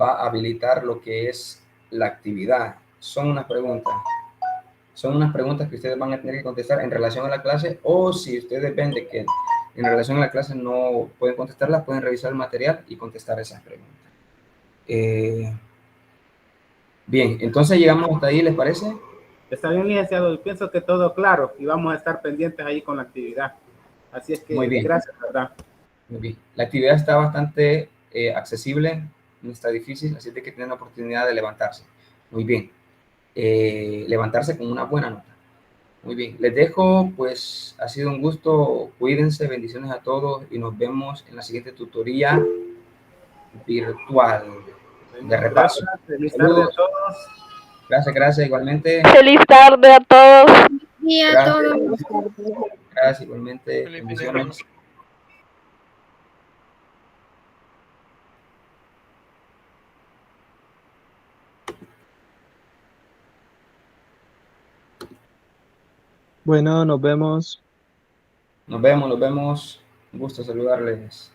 a habilitar lo que es la actividad. Son unas preguntas que ustedes van a tener que contestar en relación a la clase, o si ustedes ven de que en relación a la clase no pueden contestarlas, pueden revisar el material y contestar esas preguntas. Bien, entonces llegamos hasta ahí, ¿les parece?
Está bien, licenciado. Yo pienso que todo claro y vamos a estar pendientes ahí con la actividad. Así es que
Muy bien.
gracias, ¿verdad?
Muy bien. La actividad está bastante accesible, no está difícil, así que tienen la oportunidad de levantarse. Muy bien. Levantarse con una buena nota. Muy bien. Les dejo, pues ha sido un gusto. Cuídense, bendiciones a todos y nos vemos en la siguiente tutoría virtual de repaso.
Gracias. Feliz tarde a
Saludos.
todos.
Gracias, gracias, igualmente.
Feliz tarde a todos.
Y a
Gracias.
todos.
Gracias, igualmente.
Feliz
Bendiciones.
Bueno, nos vemos.
Nos vemos, nos vemos. Un gusto saludarles.